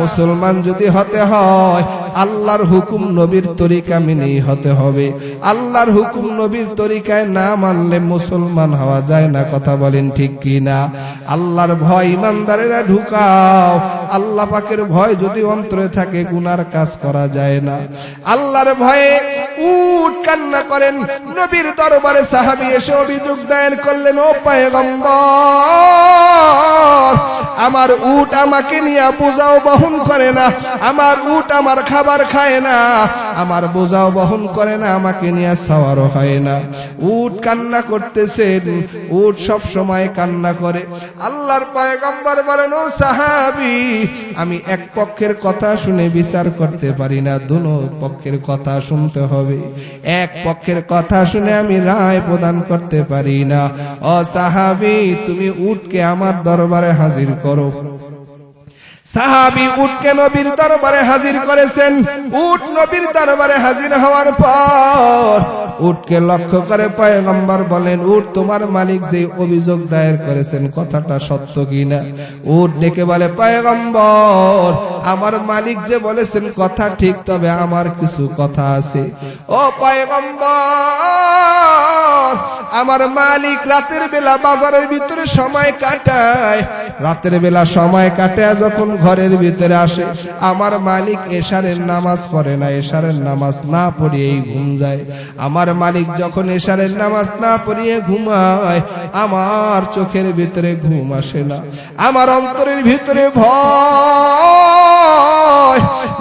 মুসলমান যদি হতে হয় আল্লাহর হুকুম নবীর তরিকা মেনেই হতে হবে। আল্লাহর হুকুম নবীর তরিকায় না মানলে মুসলমান হওয়া যায় না। কথা বলেন ঠিক কি না? আল্লাহর ভয় ইমানদারেরা ঢুকাও। আল্লাহ পাকের ভয় যদি অন্তরে থাকে গুনার কাজ করা যায় না। আল্লাহর ভয়ে উট কান্না করেন। নবীর দরবারে সাহাবী এসে অভিযোগ দায়ের করলেন, ও পয়গম্বর, আমার উট আমাকে নিয়ে বোঝাও বহন করে না, আমার উট আমার খাবার খায় না, আমার বোঝাও বহন করে না, আমাকে নিয়ে সওয়ারও হয় না। উট কান্না করতেছেন, উট সব সময় কান্না করে। আল্লাহর পয়গম্বর বলেন, ও সাহাবী, আমি এক পক্ষের কথা শুনে বিচার করতে পারি না, দুনো পক্ষের কথা শুনতে হবে। এক পক্ষের কথা শুনে আমি রায় প্রদান করতে পারি না। ও সাহাবী, তুমি উটকে আমার দরবারে হাজির করো। সাহাবী উটকে নবীর দরবারে হাজির করেছেন। উট নবীর দরবারে হাজির হওয়ার পর উটকে লক্ষ্য করে পয়গম্বর বলেন, উট, তোমার মালিক যে অভিযোগ দায়ের করেছেন কথাটা সত্য কিনা? উট ডেকে বলে, পয়গম্বর, আমার মালিক যে বলেছেন কথা ঠিক, তবে আমার কিছু কথা আছে। ও পয়গম্বর, আমার মালিক রাতের বেলা বাজারের ভিতরে সময় কাটায়। রাতের বেলা সময় কাটায় যখন ঘরের ভিতরে আসে, আমার মালিক এশারের নামাজ পড়ে না, এশারের নামাজ না পড়িয়েই ঘুম যায়। আমার মালিক যখন এশারের নামাজ না পড়িয়ে ঘুমায়, আমার চোখের ভিতরে ঘুম আসে না, আমার অন্তরের ভিতরে ভয়।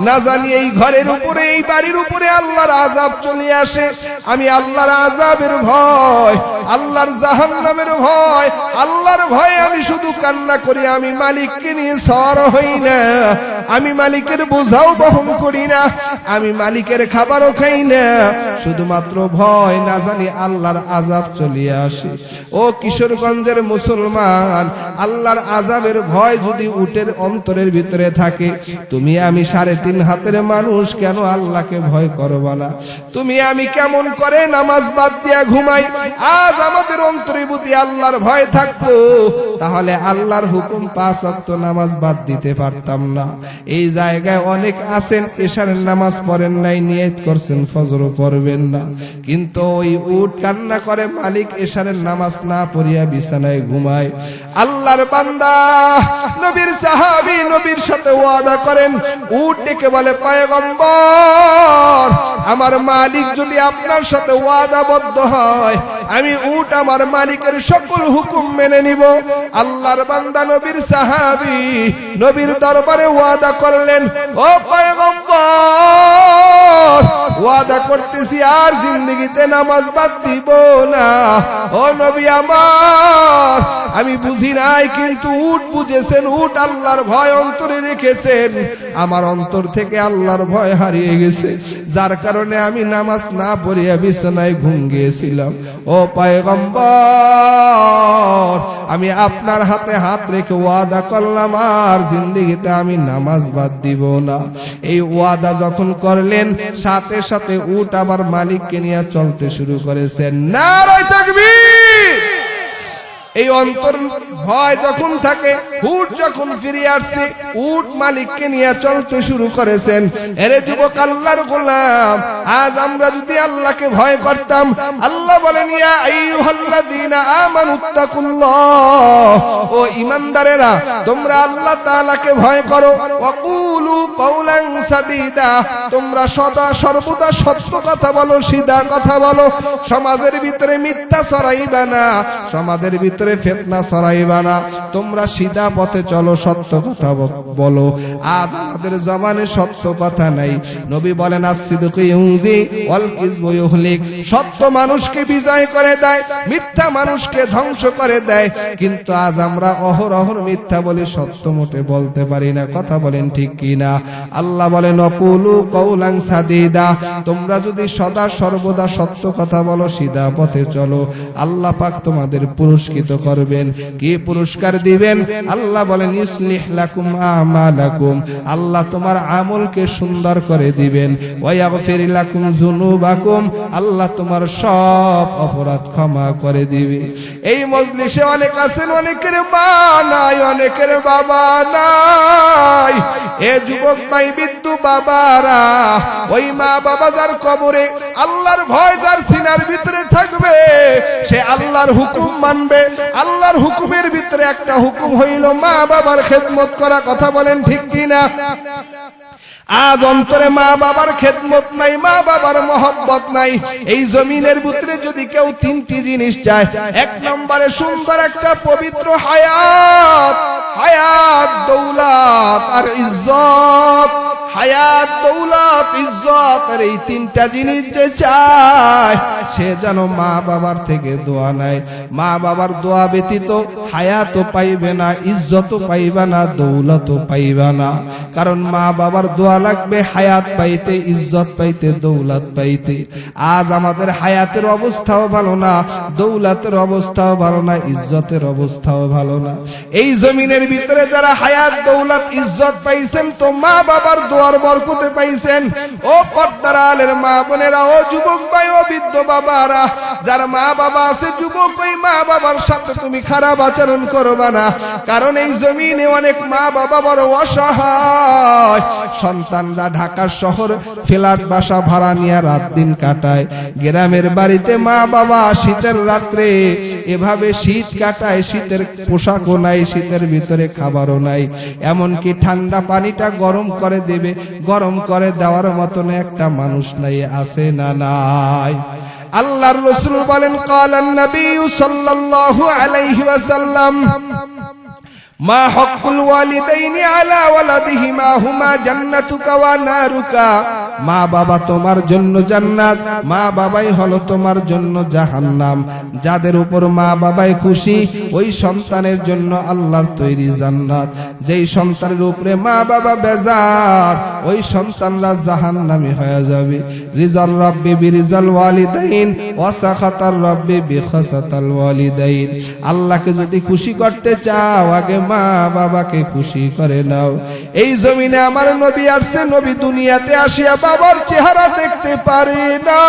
না জানি এই ঘরের উপরে, এই বাড়ির উপরে আল্লাহর আযাব চলে আসে। আমি আল্লাহর আযাবের ভয়, আল্লাহর জাহান্নামের ভয়, আল্লাহর ভয়ে আমি শুধু কান্না করি। আমি মালিককে নিয়ে সওয়ার হই না, আমি মালিকের বোঝাও বহন করি না, আমি মালিকের খাবারও খাই না, শুধুমাত্র ভয় না জানি আল্লাহর আযাব চলে আসে। ও কিশোরগঞ্জের মুসলমান, আল্লাহর আযাবের ভয় যদি উটের অন্তরের ভিতরে থাকে, তুমি আমি 3.5 হাতের মানুষ, কেন আল্লাহকে ভয় করবা না? তুমি আমি কেমন করে নামাজ বাদ দিয়া ঘুমাই? আজ আমাদের অন্তরে যদি আল্লাহর ভয় থাকতো, তাহলে আল্লাহর হুকুম 5 ওয়াক্ত নামাজ বাদ দিতে পারতাম না। এই জায়গায় অনেক আছেন এশারের নামাজ পড়েন নাই, নিয়ত করছেন ফজরও পড়বেন না, কিন্তু ওই উট কান্না করে মালিক এশারের নামাজ না পড়িয়া বিছানায় ঘুমায়। আল্লাহর বান্দা নবীর সাহাবী নবীর সাথে ওয়াদা করেন। উট ডেকে বলে, পয়গম্বর, আমার মালিক যদি আপনার সাথে ওয়াদাবদ্ধ হয়, আমি উট আমার মালিকের সকল হুকুম মেনে নিব। আল্লাহর বান্দা নবীর সাহাবী নবীর দরবারে ওয়াদা করলেন, ও পয়গম্বর, ওয়াদা করতেছি আর জিন্দেগিতে নামাজ বাদ দিব না। ও নবী আমার, আমি বুঝি নাই কিন্তু উট বুঝেছেন, উট আল্লাহর ভয় অন্তরে রেখেছেন। আমার অন্তর থেকে আল্লাহর ভয় হারিয়ে গেছে, যার কারণে আমি নামাজ না পড়িয়া বিছানায় ঘুম গিয়েছিলাম। ও পয়গম্বর, আমি আপনার হাতে হাত রেখে ওয়াদা করলাম আর জিন্দেগিতে আমি নামাজ বাদ দিব না। এই ওয়াদা যখন করলেন, সাথে সাথে উট আবার মালিককে নিয়ে চলতে শুরু করেছেন। নারায়ে তাকবীর। এই অন্তর ভয় যখন থাকে, উট যখন ফিরে আসছে, উট মালিককে নিয়ে চলতে শুরু করেছেন। এরে যুবক আল্লাহর গোলাম, আজ আমরা যদি আল্লাহকে ভয় করতাম, আল্লাহ বলেন ইয়া আইয়ুহাল্লাযীনা আমানুত্তাকুল্লাহ, ও ঈমানদারেরা তোমরা আল্লাহ তাআলাকে ভয় করো। ওয়াকুলু কাওলান সাদীদা, তোমরা সদা সর্বদা সত্য কথা বলো, সিধা কথা বলো। সমাজের ভিতরে মিথ্যা ছড়াইবা না, সমাজের ভিতরে ফিতনা ছড়াইবা না। তোমরা সিধা পথে চলো, সত্য কথা বলো। আজ আমাদের জবানে সত্য কথা নাই। নবী বলেন as-সিদকু ইউযি ওয়াল কিযবু ইউহলিক, সত্য মানুষকে বিজয় করে দেয়, মিথ্যা মানুষকে ধ্বংস করে দেয়। কিন্তু আজ আমরা অহরহ মিথ্যা বলি, সত্য মোটে বলতে পারি না। কথা বলেন ঠিক কি না? আল্লাহ বলেন ওয়াকুলু কাওলান সাদীদা, তোমরা যদি সদা সর্বদা সত্য কথা বলো, সিধা পথে চলো, আল্লাহ পাক তোমাদের পুরস্কৃত করবেন। কি পুরস্কার দিবেন? আল্লাহ বলেন ইসলিহ লাকুম আমালাকুম, আল্লাহ তোমার আমলকে সুন্দর করে দিবেন। ওয়া ইয়াগফির লাকুম যুনুবাকুম, আল্লাহ তোমার সব অপরাধ ক্ষমা করে দিবে। এই মজলিসে অনেক আছেন, অনেকের মা নাই, অনেকের বাবা নাই। এ যুবক ভাই, বৃদ্ধ বাবারা, ওই মা বাবা যার কবরে আল্লাহর ভয় যার সিনার ভিতরে থাকবে, সে আল্লাহর হুকুম মানবে। আল্লাহর হুকুমের ভিতরে একটা হুকুম হইল মা বাবার খেদমত করা। কথা বলেন ঠিক কিনা? আজ অন্তরে মা বাবার খেদমত নাই, মা বাবার মহব্বত নাই। এই জমিনের ভিতরে যদি কেউ তিনটি জিনিস চায়, এক নম্বরে সুন্দর একটা পবিত্র হায়াত, হায়াত দৌলত আর ইজ্জত, হায়াত দৌলত ইজ্জত, আর এই তিনটা জিনিস যে চায়, সে যেন মা বাবার থেকে দোয়া নেয়। মা বাবার দোয়া ব্যতীত হায়াতও পাইবে না, ইজ্জতও পাইবে না, দৌলতও পাইবে না। কারণ মা বাবার দোয়া লাগবে হায়াত পাইতে, ইজ্জত পাইতে, দৌলত পাইতে। আজ আমাদের হায়াতের অবস্থাও ভালো না, দৌলতের অবস্থাও ভালো না, ইজ্জতের অবস্থাও ভালো না। এই জমিনের ভিতরে যারা হায়াত দৌলত ইজ্জত পাইছেন, তো মা বাবার দোয়ার বরকতে পাইছেন। ও পর্দার আলের মা বোনেরা, ও যুবক ভাই, ও বৃদ্ধ বাবারা, যার মা বাবা আছে, যুবক ভাই, মা বাবার সাথে তুমি খারাপ আচরণ করবা না। কারণ এই জমিনে অনেক মা বাবা বড় অসহায়, সন্তানরা ঢাকা শহর ফ্ল্যাট বাসা ভাড়া নিয়ে রাত দিন কাটায়। গ্রামের বাড়িতে মা বাবা শীতের রাত্রে এভাবে শীত কাটায়, শীতের পোশাকও নাই, শীতের ভিতরে খাবারও নাই, এমনকি ঠান্ডা পানিটা গরম করে দেবে, গরম করে দেওয়ার মতন একটা মানুষ নাই। আছে না নাই? আল্লাহর রাসূল বলেন ক্বালান নবী সাল্লাল্লাহু আলাইহি ওয়াসাল্লাম, মা হকুল ওয়ালিদাইনি আলা ওয়ালাদিহিমা হুমা জান্নাতুকা ওয়া নারুকা, মা বাবা তোমার জন্য জান্নাত, মা বাবাই হলো তোমার জন্য জাহান্নাম। যাদের উপর মা বাবাই খুশি, ওই সন্তানের জন্য আল্লাহর তৈরি জান্নাত। যেই সন্তানের উপরে মা বাবা বেজার, ওই সন্তানরা জাহান্নামী হয়ে যাবে। রিজাল রাব্বি বিরিজাল ওয়ালিদাইন ওয়া সাখাতার রাব্বি বিখাসাতাল ওয়ালিদাইন, আল্লাহকে যদি খুশি করতে চাও, আগে মা বাবাকে খুশি করে নাও। এই জমিনে আমার নবী আসছে, নবী দুনিয়াতে আসিয়া বাবার চেহারা দেখতে পারে না।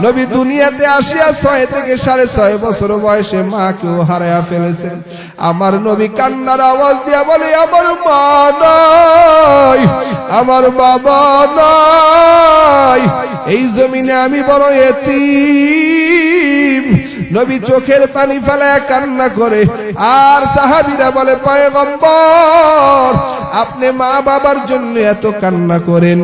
নবী দুনিয়াতে আসিয়া 6 থেকে 6.5 বছর বয়সে মাকেও হারায়া ফেলেছেন। আমার নবী কান্নার আওয়াজ দিয়া বলে, আমার মা নাই, আমার বাবা নাই, এই জমিনে আমি বড় এতিম। নবী চোখের পানি ফেলায় কান্না করে। আর সাহাবীরা বলে, পয়গম্বর, আপনি মা বাবার জন্য এত কান্না করেন?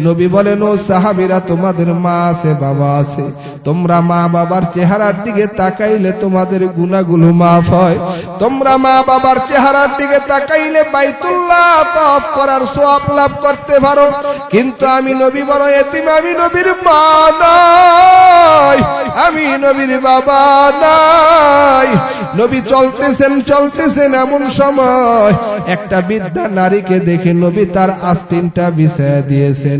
নবী বলেন, ও সাহাবীরা, তোমাদের মা আছে, বাবা আছে, তোমরা মা বাবার চেহারার দিকে তাকাইলে তোমাদের গুনাহগুলো মাফ হয়, তোমরা মা বাবার চেহারার দিকে তাকাইলে বাইতুল্লাহ তাওয়াফ করার সওয়াব লাভ করতে পারো। কিন্তু আমি নবী বড় এতিম, আমি নবীর মা নাই, আমি নবীর বাবা নাই। নবী চলতেছেন এমন সময় একটা বৃদ্ধা নারীকে দেখে নবী তার আস্তিনটা বিছায়া দিয়েছেন।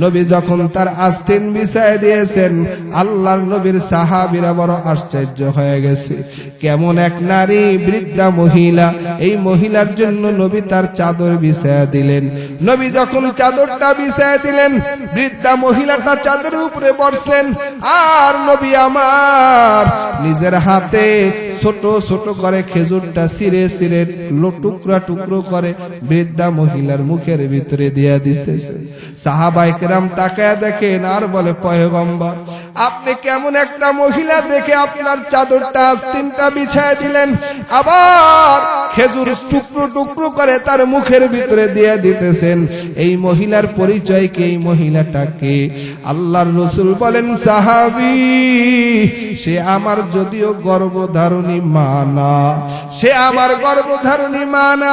নবী যখন তার আস্তিন বিছায়া দিয়েছেন, আল্লাহর নবীর সাহাবীরা বড় আশ্চর্য হয়ে গেছে। কেমন এক নারী, বৃদ্ধা মহিলা, এই মহিলার জন্য নবী তার চাদর বিছায়া দিলেন। নবী যখন চাদরটা বিছায়া দিলেন, বৃদ্ধা মহিলাটা চাদরের উপরে বসলেন, আর নবী আমার নিজের হাতে ছোট ছোট করে খেজুরটা ছিঁড়ে ছিঁড়ে টুকরা টুকরো করে বৃদ্ধা মহিলার মুখের ভিতরে দিয়া দিতেছে। সাহাবায়ে কেরাম তাকায়া দেখেন আর বলে, পয়গম্বর আপনি কেমন একটা মহিলা দেখে আপনার চাদরটা আস্তিনটা বিছায়া দিলেন, আবার খেজুর টুকরো টুকরো করে তার মুখের ভিতরে দিয়ে দিতেছেন। এই মহিলার পরিচয় কি? এই মহিলাটাকে আল্লাহর রাসূল বলেন, সাহাবী, সে আমার যদিও গর্ভধারণী মা না, সে আমার গর্ভধারণী মা না,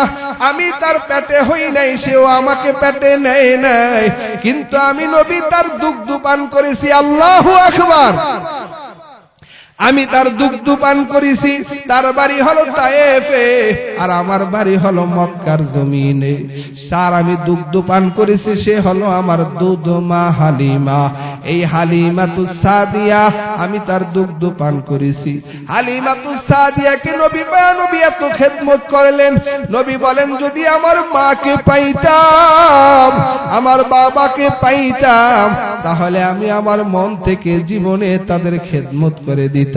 আমি তার পেটে হই নাই, সেও আমাকে পেটে নেয় নাই, কিন্তু আমি নবী তার দুগ্ধ পান করেছি। আল্লাহু আকবার। আমি তার দুগ্ধ পান করেছি। তার বাড়ি হলো তায়েফে, আর আমার বাড়ি হলো মক্কার জমিনে। সার আমি দুগ্ধ পান করেছি, সে হলো আমার দুধ মা হালিমা। এই হালিমাতুস সাদিয়া, আমি তার দুগ্ধ পান করেছি। হালিমাতুস সাদিয়াকে নবী এত খেদমত করলেন। নবী বলেন, যদি আমার মাকে পাইতাম, আমার বাবাকে পাইতাম, তাহলে আমি আমার মন থেকে জীবনে তাদের খেদমত করে দিতাম।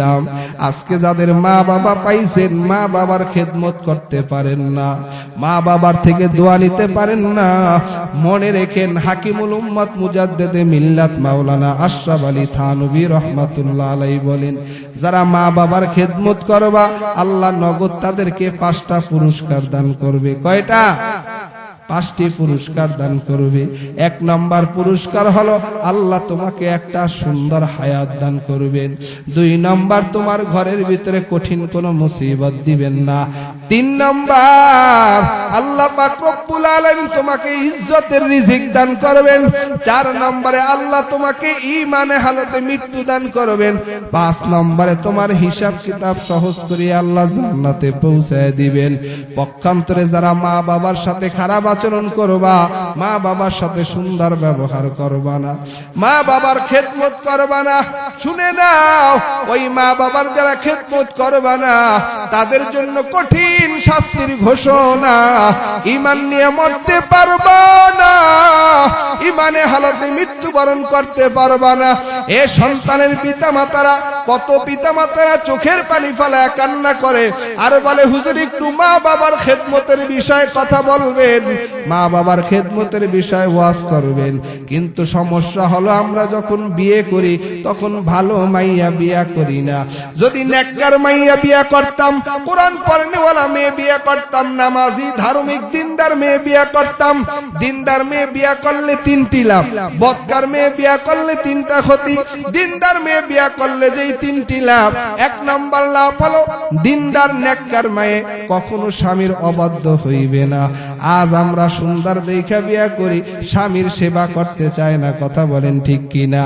আজকে যাদের মা বাবা পাইছেন, মা বাবার খেদমত করতে পারেন না, মা বাবার থেকে দোয়া নিতে পারেন না, মনে রেখেন হাকিমুল উম্মত মুজাদ্দিদে মিল্লাত মাওলানা আশরাফ আলী থানভী রাহমাতুল্লাহ আলাইহি বলেন, যারা মা বাবার খেদমত করবা, আল্লাহ নগদ তাদেরকে 5টা পুরস্কার দান করবে। কয়টা? 5টি পুরস্কার দান করবে। 1 নম্বর পুরস্কার হলো আল্লাহ তোমাকে একটা সুন্দর হায়াত দান করবেন। 2 নম্বর, তোমার ঘরের ভিতরে কঠিন কোনো মুসিবত দিবেন না। 3 নম্বর, আল্লাহ পাক রব্বুল আলামিন তোমাকে ইজ্জতের রিজিক দান করবেন। 4 নম্বরে আল্লাহ তোমাকে ঈমানে হালতে মৃত্যু দান করবেন। 5 নম্বরে তোমার হিসাব কিতাব সহজ করে আল্লাহ জান্নাতে পৌঁছায় দিবেন। পক্ষান্তরে যারা মা বাবার সাথে খারাপ আচরণ করবা, মা বাবার সাথে সুন্দর ব্যবহার করবা না, মা বাবার খেদমত করবা না, শুনে নাও, ওই মা বাবার যারা খেদমত করবা না, তাদের জন্য কঠিন শাস্তির ঘোষণা। ঈমান নিয়ে মরতে পারবা না, ঈমানে হালতে মৃত্যুবরণ করতে পারবা না। এ সন্তানের পিতামাতারা, কত পিতামাতারা চোখের পানি ফেলায় কান্না করে আর বলে, হুজুর একটু মা বাবার খেদমতের বিষয়ে কথা বলবেন, মা বাবার খেদমতের বিষয়ে ওয়াজ করবেন। কিন্তু সমস্যা হলো, আমরা যখন বিয়ে করি তখন ভালো মাইয়া বিয়া করি না। যদি নেককার মাইয়া বিয়া করতাম, কোরআন পড়নেওয়ালা মেয়ে বিয়া করতাম, নামাজি ধার্মিক দিনদার মেয়ে বিয়া করতাম। দিনদার মেয়ে বিয়া করলে 3টি লাভ, বদকার মেয়ে বিয়া করলে 3টা ক্ষতি। দিনদার মেয়ে বিয়া করলে যেই 3টি লাভ, 1 নম্বর লাভ হলো দিনদার নেককার মেয়ে কখনো স্বামীর অবাধ্য হইবে না। আজ আমরা সুন্দর দেখা বিয়া করি, স্বামীর সেবা করতে চায় না। কথা বলেন ঠিক কিনা?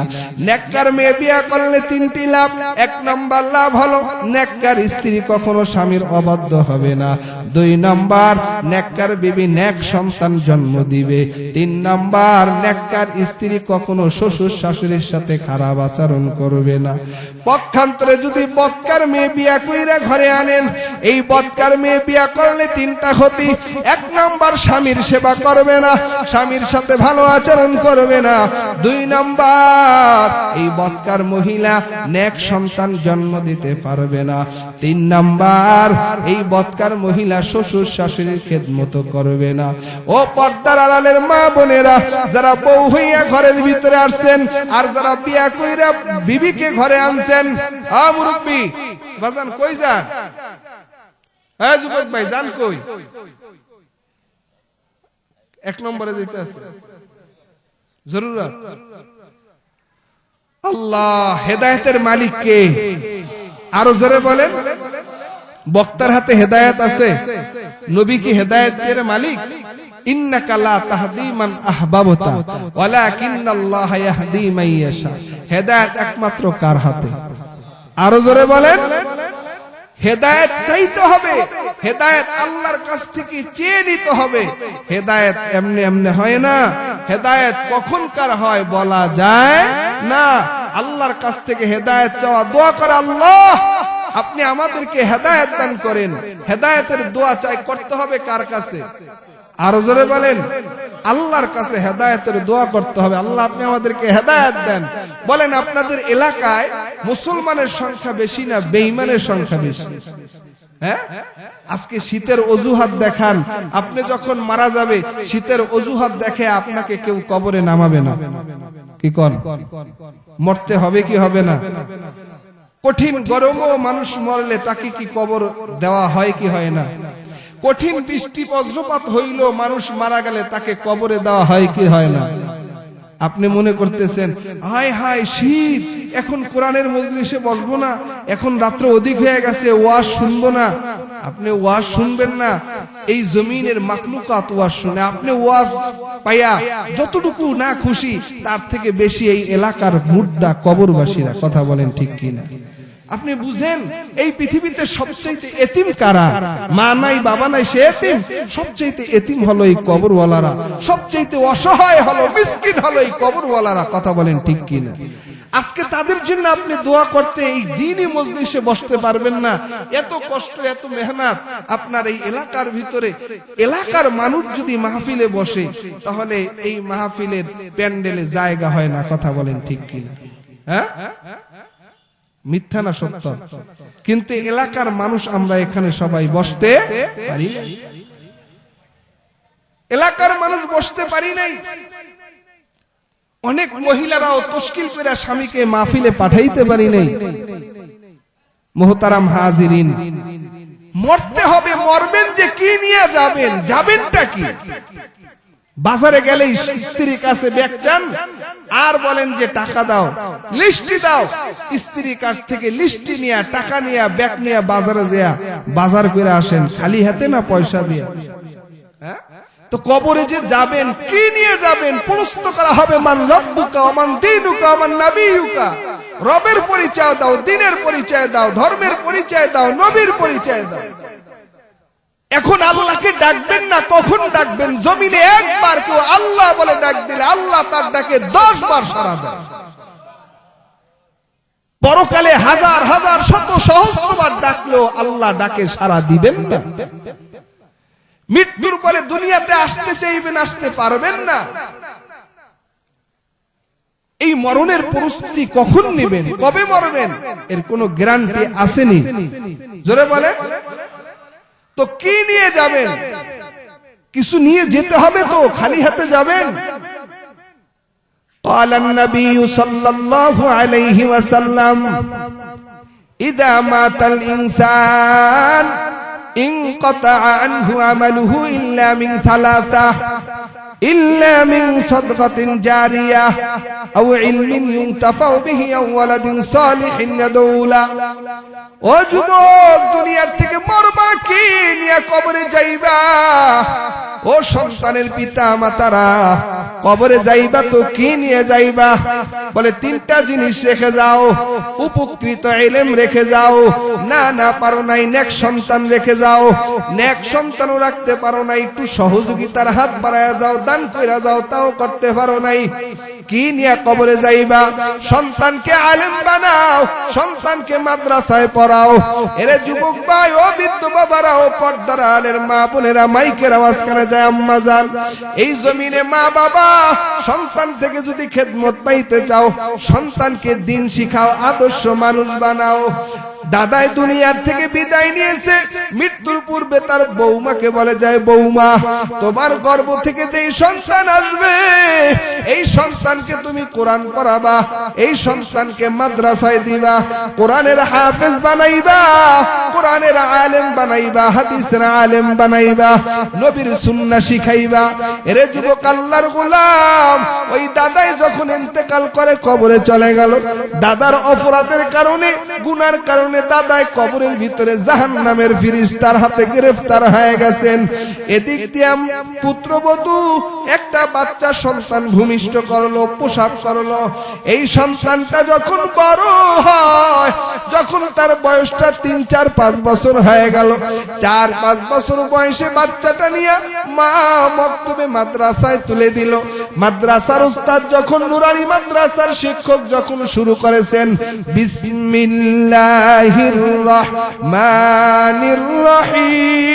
নেককার মেয়ে বিয়া করলে 3টি লাভ। 1 নম্বর লাভ হলো নেককার স্ত্রী কখনো স্বামীর অবাধ্য হবে না। 2 নম্বর, নেককার বিবি নেক সন্তান জন্ম দিবে। 3 নম্বর, নেককার স্ত্রী কখনো শ্বশুর শাশুড়ির সাথে খারাপ আচরণ করবে না। পক্ষান্তরে যদি বদকার মেয়ে বিয়া কইরা ঘরে আনেন, এই বদকার মেয়ে বিয়া করলে 3টা ক্ষতি। 1 নম্বর, স্বামীর সেবা করবে না, স্বামীর সাথে ভালো আচরণ করবে না। 2 নম্বর, এই বদকার মহিলা নেক সন্তান জন্ম দিতে পারবে না। 3 নম্বর, এই বদকার মহিলা শ্বশুর শাশুড়ির খেদমত করবে না। ও পর্দার আড়ালের মা বোনেরা, যারা বউ হইয়া ঘরের ভিতরে আসছেন আর যারা বিয়া কইরা বিবিকে ঘরে আনছেন, মুরব্বি বাজান কই যান? হ্যাঁ যুবক ভাই যান কই? 1 নম্বরে যেতে আছে জরুরত। আল্লাহ। হেদায়েতের মালিক কে? আরো জোরে বলেন। বক্তার হাতে হেদায়েত আছে? নবী কি হেদায়েতের মালিক? ইন্নাকা লা তাহদি মান আহবাবতা ওয়ালাকিন্নাল্লাহা ইয়াহদি মান ইয়াশা। হেদায়েত একমাত্র কার হাতে? আরো জোরে বলেন। হেদায়েত চাইতে হবে, হেদায়েত আল্লাহর কাছ থেকে চেয়ে নিতে হবে। হেদায়েত এমনি এমনি হয় না। হেদায়েত কখনকার হয় বলা যায় না। আল্লাহর কাছ থেকে হেদায়েত চাওয়া, দোয়া করে, আল্লাহ আপনি আমাদেরকে হেদায়েত দান করেন। হেদায়েতের দোয়া চাই করতে হবে কার কাছে? আরো জোরে বলেন। আল্লাহর কাছে হেদায়েতের দোয়া করতে হবে, আল্লাহ আপনি আমাদেরকে হেদায়েত দেন। বলেন আপনাদের এলাকায় মুসলমানের সংখ্যা বেশি না বেঈমানের সংখ্যা বেশি? হ্যাঁ, আজকে শীতের অজুহাত দেখান। আপনি যখন মারা যাবে শীতের অজুহাত দেখে আপনাকে কেউ কবরে নামাবে না। কি কর? মরতে হবে কি হবে না? কঠিন গরমও মানুষ মরলে তাকে কি কবর দেওয়া হয় কি হয় না? কঠিন বৃষ্টি বজ্রপাত হইল মানুষ মারা গেলে তাকে কবরে দেওয়া হয় কি হয় না? আপনি মনে করতেছেন হায় হায় শীত, এখন কোরআনের মজলিসে বসবো না, এখন রাত্র অধিক হয়ে গেছে, ওয়াজ শুনবো না। আপনি ওয়াজ শুনবেন না, এই জমিনের মাখলুকাত ওয়াজ শুনে। আপনি ওয়াজ পাইয়া যতটুকু না খুশি তার থেকে বেশি এই এলাকার মুর্দা কবরবাসীরা। কথা বলেন ঠিক কিনা? আপনি বুঝেন এই পৃথিবীতে সবচাইতে এতিম কারা? মা নাই বাবা নাই সে এতিম। সবচাইতে এতিম হলো এই কবরওয়ালারা, সবচাইতে অসহায় হলো মিসকিন হলো এই কবরওয়ালারা। কথা বলেন ঠিক কিনা? আজকে তাদের জন্য আপনি দোয়া করতে এই দিনই মজলিসে বসতে পারবেন না। এত কষ্ট এত মেহনত আপনার এই এলাকার ভিতরে। এলাকার মানুষ যদি মাহফিলে বসে তাহলে এই মাহফিলের প্যান্ডেলে জায়গা হয় না। কথা বলেন ঠিক কিনা? হ্যাঁ, মিথ্যা না সত্য? কিন্তু এলাকার মানুষ আমরা এখানে সবাই বসতে পারি না। এলাকার মানুষ বসতে পারি নাই। অনেক মহিলারাও তশকিল করে স্বামীকে মাহফিলে পাঠাইতে পারি নাই। মুহতারাম হাজিরিন, মরতে হবে। মরবেন যে কি নিয়ে যাবেন? যাবেনটা কি? বাজারে গেলে স্ত্রীর কাছে ব্যাগ চান আর বলেন যে টাকা দাও, লিস্টি দাও। স্ত্রীর কাছ থেকে লিস্টি নিয়ে টাকা নিয়ে ব্যাগ নিয়ে বাজারে যেয়া বাজার করে আসেন খালি হাতে না পয়সা দিয়ে? তো কবরে যে যাবেন কি নিয়ে যাবেন? প্রশ্ন করা হবে মান রব্বুকা ওয়া মান দীনুকা ওয়া মান নাবিয়ুকা। রবের পরিচয় দাও, দ্বীনের পরিচয় দাও, ধর্মের পরিচয় দাও, নবীর পরিচয় দাও। এখন আল্লাহকে ডাকবেন না, কখন ডাকবেন? জমিনে একবার কেউ আল্লাহ বলে ডাক দিলে আল্লাহ তার ডাকে 10 বার সাড়া দেয়। পরকালে হাজার হাজার শত সহস্রবার ডাকলেও আল্লাহ ডাকে সাড়া দিবেন না। মৃত্যুর পরে দুনিয়াতে আসতে চাইবেন, আসতে পারবেন না। এই মরণের প্রস্তুতি কখন নেবেন? কবে মরবেন? এর কোনো গ্যারান্টি আসেনি। জোরে বলেন। তো কি নিয়ে যাবেন? কিছু নিয়ে যেতে হবে তো, খালি হাতে যাবেন? قال النبي صلى الله عليه وسلم إذا مات الإنسان انقطع عنه عمله إلا من ثلاثة إلا من صدقة جارية أو علم ينتفع به أو ولد صالح يدعو له। ও যুবক, দুনিয়ার থেকে মরবা কি নিয়ে কবরে যাইবা? ও সন্তানের পিতা মাতারা, কবরে যাইবা তো কি নিয়ে যাইবা? বলে 3টা জিনিস রেখে যাও। উপকৃত ইলম রেখে যাও। না না পারো নাই নেক সন্তান রেখে যাও। নেক সন্তানও রাখতে পারো নাই, একটু সহযোগিতার হাত বাড়ায়া যাও, দান কইরা যাও, তাও করতে পারো নাই। কি নিয়ে কবরে যাইবা? সন্তানকে আলেম বানাও, সন্তানকে মাদ্রাসায় পড়াও। এরে যুবক ভাই, ও বৃদ্ধ বাবারা, ও পর্দার আলের মা বোনেরা, মাইকের আওয়াজ কানে যায় আম্মা জান, এই জমিনে মা বাবা সন্তান থেকে যদি খেদমত পাইতে চাও, সন্তানকে দিন শিখাও, আদর্শ মানুষ বানাও। দাদাই দুনিয়ার থেকে বিদায় নিয়েছে, মৃত্যুর পূর্বে তার বৌমাকে বলে যায়, বৌমা তোমার গর্ভ থেকে যেই সন্তান আসবে এই সন্তানকে তুমি কোরআন পড়াবা, এই সন্তানকে মাদ্রাসায় দিবা, কোরআনের হাফেজ বানাইবা, কোরআনের আলেম বানাইবা, হাদিসের আলেম বানাইবা, নবীর সুন্নাহ শিখাইবা। এরে যুবক আল্লাহর গোলাম, ওই দাদাই যখন ইন্তেকাল করে কবরে চলে গেল, দাদার অপরাধের কারণে গুনার কারণে দাদাই কবরের ভিতরে জাহান্নামের ফেরেশতার হাতে গ্রেফতার হয়ে গেছেন। এদিক দিয়ে পুত্রবধূ একটা বাচ্চা সন্তান ভূমিষ্ঠ করলো, প্রসব করলো। এই সন্তানটা যখন বড় হয়, যখন তার বয়সটা 3, 4, 5 বছর হয়ে গেল, 4, 5 বছর বয়সে বাচ্চাটা নিয়ে মা মক্তবে মাদ্রাসায় তুলে দিল। মাদ্রাসার উস্তাদ যখন নুরানি মাদ্রাসার শিক্ষক যখন শুরু করেছেন, বিসমিল্লাহির রহমানির রহিম,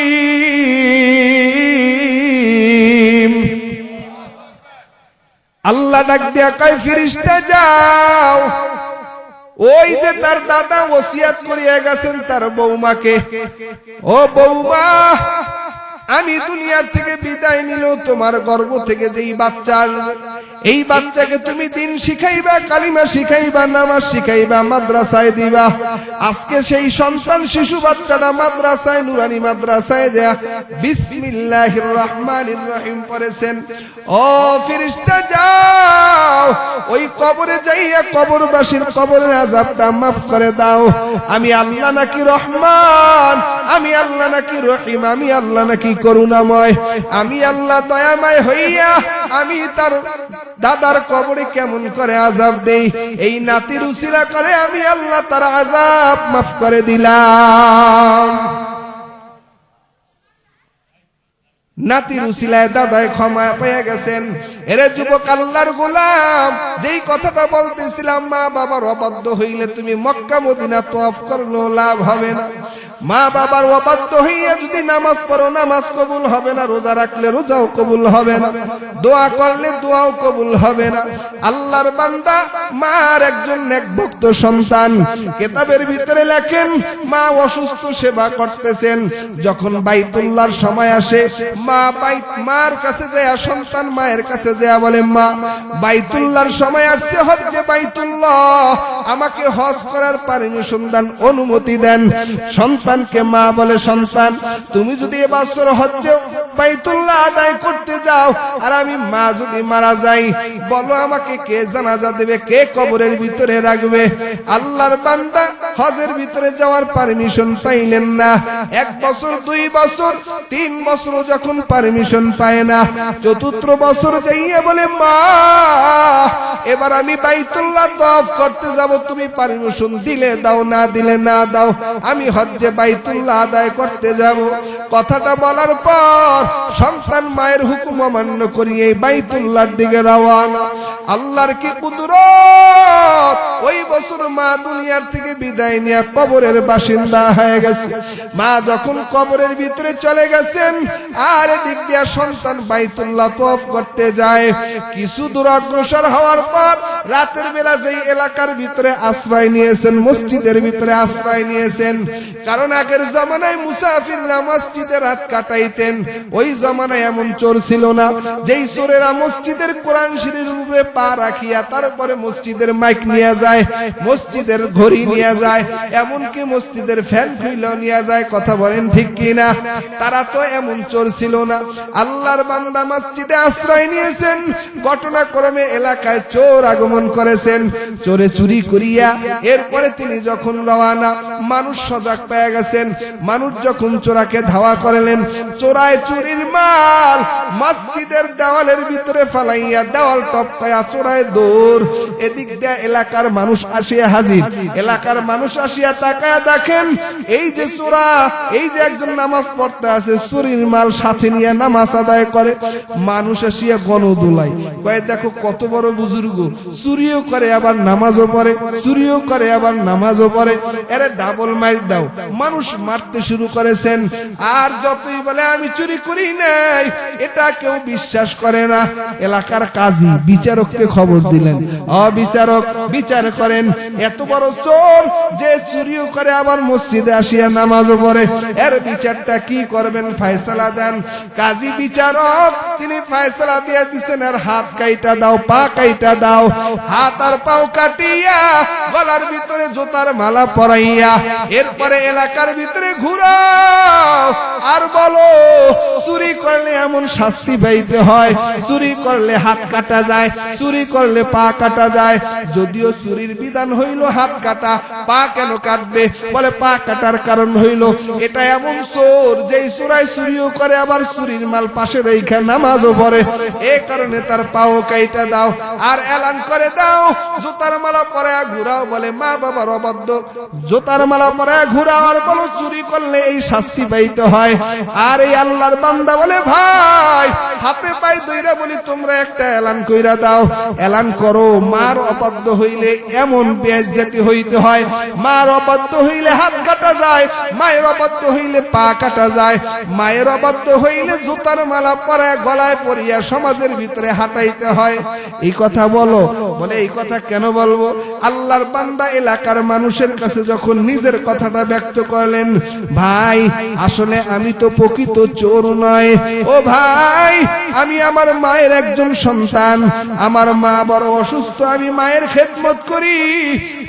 আল্লাহ ডাক দিয়া কয়, ফেরেশতা যাও, ওই যে তার দাদা ওসিয়াত করিয়া গেছেন তার বৌমাকে, ও বৌমা আমি দুনিয়ার থেকে বিদায় নিল, তোমার গর্ভ থেকে যেই বাচ্চা এই বাচ্চাকে তুমি দিন শিখাইবা, কালিমা শিখাইবা, নামাজ শিখাইবা, মাদ্রাসায় দিবা। আজকে সেই সন্তান শিশু বাচ্চাটা মাদ্রাসায়, নুরানি মাদ্রাসায় যা বিসমিল্লাহির রহমানির রহিম পড়েছেন। ও ফেরেশতা যাও, ওই কবরে যাইয়া কবরবাসীর কবরের আযাবটা মাফ করে দাও। আমি আল্লাহ নাকি রহমান, আমি আল্লাহ নাকি রহিম, আমি আল্লাহ নাকি করুণাময়, আমি আল্লাহ দয়াময় হইয়া আমি তার দাদার কবরে কেমন করে আযাব দেই, এই নাতির উসিলা করে আমি আল্লাহ তার আযাব মাফ করে দিলাম। নাতির উসিলায় দাদায় ক্ষমা পেয়ে গেছেন। এরে যুবক আল্লাহর গোলাম, যেই কথাটা বলতেছিলাম, মা বাবার অবাধ্য হইলে তুমি মক্কা মদিনা তওয়াফ করলো লাভ হবে না। মা বাবার অবাধ্য হইয়া যদি নামাজ পড়ো নামাজ কবুল হবে না, রোজা রাখলে রোজাও কবুল হবে না, দোয়া করলে দোয়াও কবুল হবে না। আল্লাহর বান্দা মার একজন নেক ভক্ত সন্তান, কিতাবের ভিতরে লেখেন মা অসুস্থ সেবা করতেছেন, যখন বাইতুল্লাহর সময় আসে মা মার কাছে যায়, সন্তান মায়ের কাছে যায় বলে, মা বাইতুল্লাহর সময় আসছে, হজ্জে বাইতুল্লাহ, আমাকে হজ করার পারমিশন দেন, অনুমতি দেন। সন্তানকে মা বলে, সন্তান তুমি যদি এবছর হজ্জে বাইতুল্লাহ আদায় করতে যাও আর আমি মা যদি মারা যাই, বলো আমাকে কে জানাজা দেবে, কে কবরের ভিতরে রাখবে? আল্লাহর বান্দা হজের ভিতরে যাওয়ার পারমিশন পাইলেন না। 1 বছর, 2 বছর, 3 বছর যখন পারমিশন পায় না, 4th বছর যাইয়া বলে, মা এবার আমি বাইতুল্লাহ তওয়াফ করতে যাব, তুমি পারমিশন দিলে দাও, না দিলে না দাও, আমি হজ্জে বাইতুল্লাহ আদায় করতে যাব। কথাটা বলার পর সন্তান মায়ের হুকুম অমান্য করিয়ে বাইতুল্লাহর দিকে রওনা। আল্লাহর কি কুদরত, ওই বছর মা দুনিয়ার থেকে বিদায় নিয়ে কবরের বাসিন্দা হয়ে গেছে। মা যখন কবরের ভিতরে চলে গেছেন, আর এদিক দিয়ে সন্তান বাইতুল্লাহ তওয়াফ করতে যায়। কিছু দূর অগ্রসর হওয়ার পর রাতের বেলা যেই এলাকার ভিতরে আশ্রয় নিয়েছেন, মসজিদের ভিতরে আশ্রয় নিয়েছেন, কারণ আগের জমানায় মুসাফিররা মসজিদে রাত কাটাইতেন। ওই জমানায় এমন চোর ছিল না, যেই চোরেরা মসজিদের কোরআন শরীফের উপরে পা রাখিয়া তারপরে মসজিদের মাইক নিয়ে যায়, মসজিদের ঘড়ি নিয়ে যায়, এমনকি মসজিদের ফ্যান খুইলা নিয়ে যায়। কথা বলেন ঠিক কিনা? তারা তো এমন চোর ছিল না। আল্লাহর বান্দা মসজিদে আশ্রয় নিয়েছেন, ঘটনাক্রমে এলাকায় চোর আগমন করেছেন, চোরে চুরি করিয়া এরপরে তিনি যখন রওনা, মানুষ সজাগ পেয়ে গেছেন। মানুষ যখন চোরাকে ধাওয়া করলেন, চোরায় চুরির মাল মসজিদের দেওয়ালের ভিতরে ফালাইয়া দেওয়াল টপকায়া চোরায় দৌড়। এদিক দিয়ে এলাকার মানুষ আসিয়া হাজির। এলাকার মানুষ আসিয়া তাকায়া দেখেন এই যে চোরা, এই যে একজন নামাজ পড়তে আছে, চুরির মাল সাথে নিয়ে নামাজ আদায় করে। মানুষ আসিয়া গণদোলাই কয়, দেখো কত বড় বুজুর্গ, চুরিও করে আবার নামাজও পড়ে, চুরিও করে আবার নামাজও পড়ে, এরে ডাবল মাইর দাও, মানুষ মারতে শুরু করেছেন। আর যতই বলে আমি চুরি করি নাই, এটা কেউ বিশ্বাস করে না। এলাকার কাজী বিচারককে খবর দিলেন, বিচারক বিচার করেন, এত বড় চোর যে চুরিও করে আবার মসজিদে আসিয়া নামাজও পড়ে, এর বিচারটা কি করবেন, ফয়সালা দেন। কাজী বিচারক তিনি ফয়সালা দিয়ে দিচ্ছেন, আর হাত কাইটা দাও, পা কাইটা দাও। হাত আর পাও কাটিয়া গলার ভিতরে জুতার মালা পরাইয়া এরপরে এলাকার ভিতরে ঘুরাও আর বলো চুরি করলে এমন শাস্তি পাইতে হয়, চুরি করলে হাত কাটা যায়, চুরি করলে পা কাটা যায়। যদিও চুরির বিধান হইল হাত কাটা, পা কেন কাটবে? বলে পা কাটার কারণ হইল এটা এমন চোর যেই চোরাই চুরিও করে আবার চুরির মাল পাশে রেখে নামাজও পড়ে, এই কারণে তার পাও কাইটা দাও। আর এলান করে দাও জুতার মালা পরে ঘুরাও। বলে মা বাবার অবাধ্য, জুতার মালা পরে ঘুরাও আর বলো চুরি করলে এই শাস্তি পাইতে হয়। আর এই আল্লাহর বান্দা বলে ভাই হাতে পাই দইরা বলি তোমরা একটা এলান কইরা দাও। এলান করো, মার অবাধ্য হইলে এমন বেইজ্জতি হইতে হয়। মার অবাধ্য হইলে হাত কাটা যায়, মায়ের অবাধ্য হইলে পা কাটা যায়, মায়ের অবাধ্য হইলে জুতার মালা পরে গলায় পরিয়া সমাজের ভিতরে হাঁটাইতে হয়। এই কথা বলো। বলে এই কথা কেন বলবো? আল্লাহর বান্দা এলাকার মানুষের কাছে যখন নিজের কথাটা ব্যক্ত করলেন, ভাই আসলে আমি তো প্রকৃত চোর নয়, ও ভাই আমি আমার মায়ের একজন সন্তান, আমার মা বড় অসুস্থ, আমি মায়ের খেদমত করি,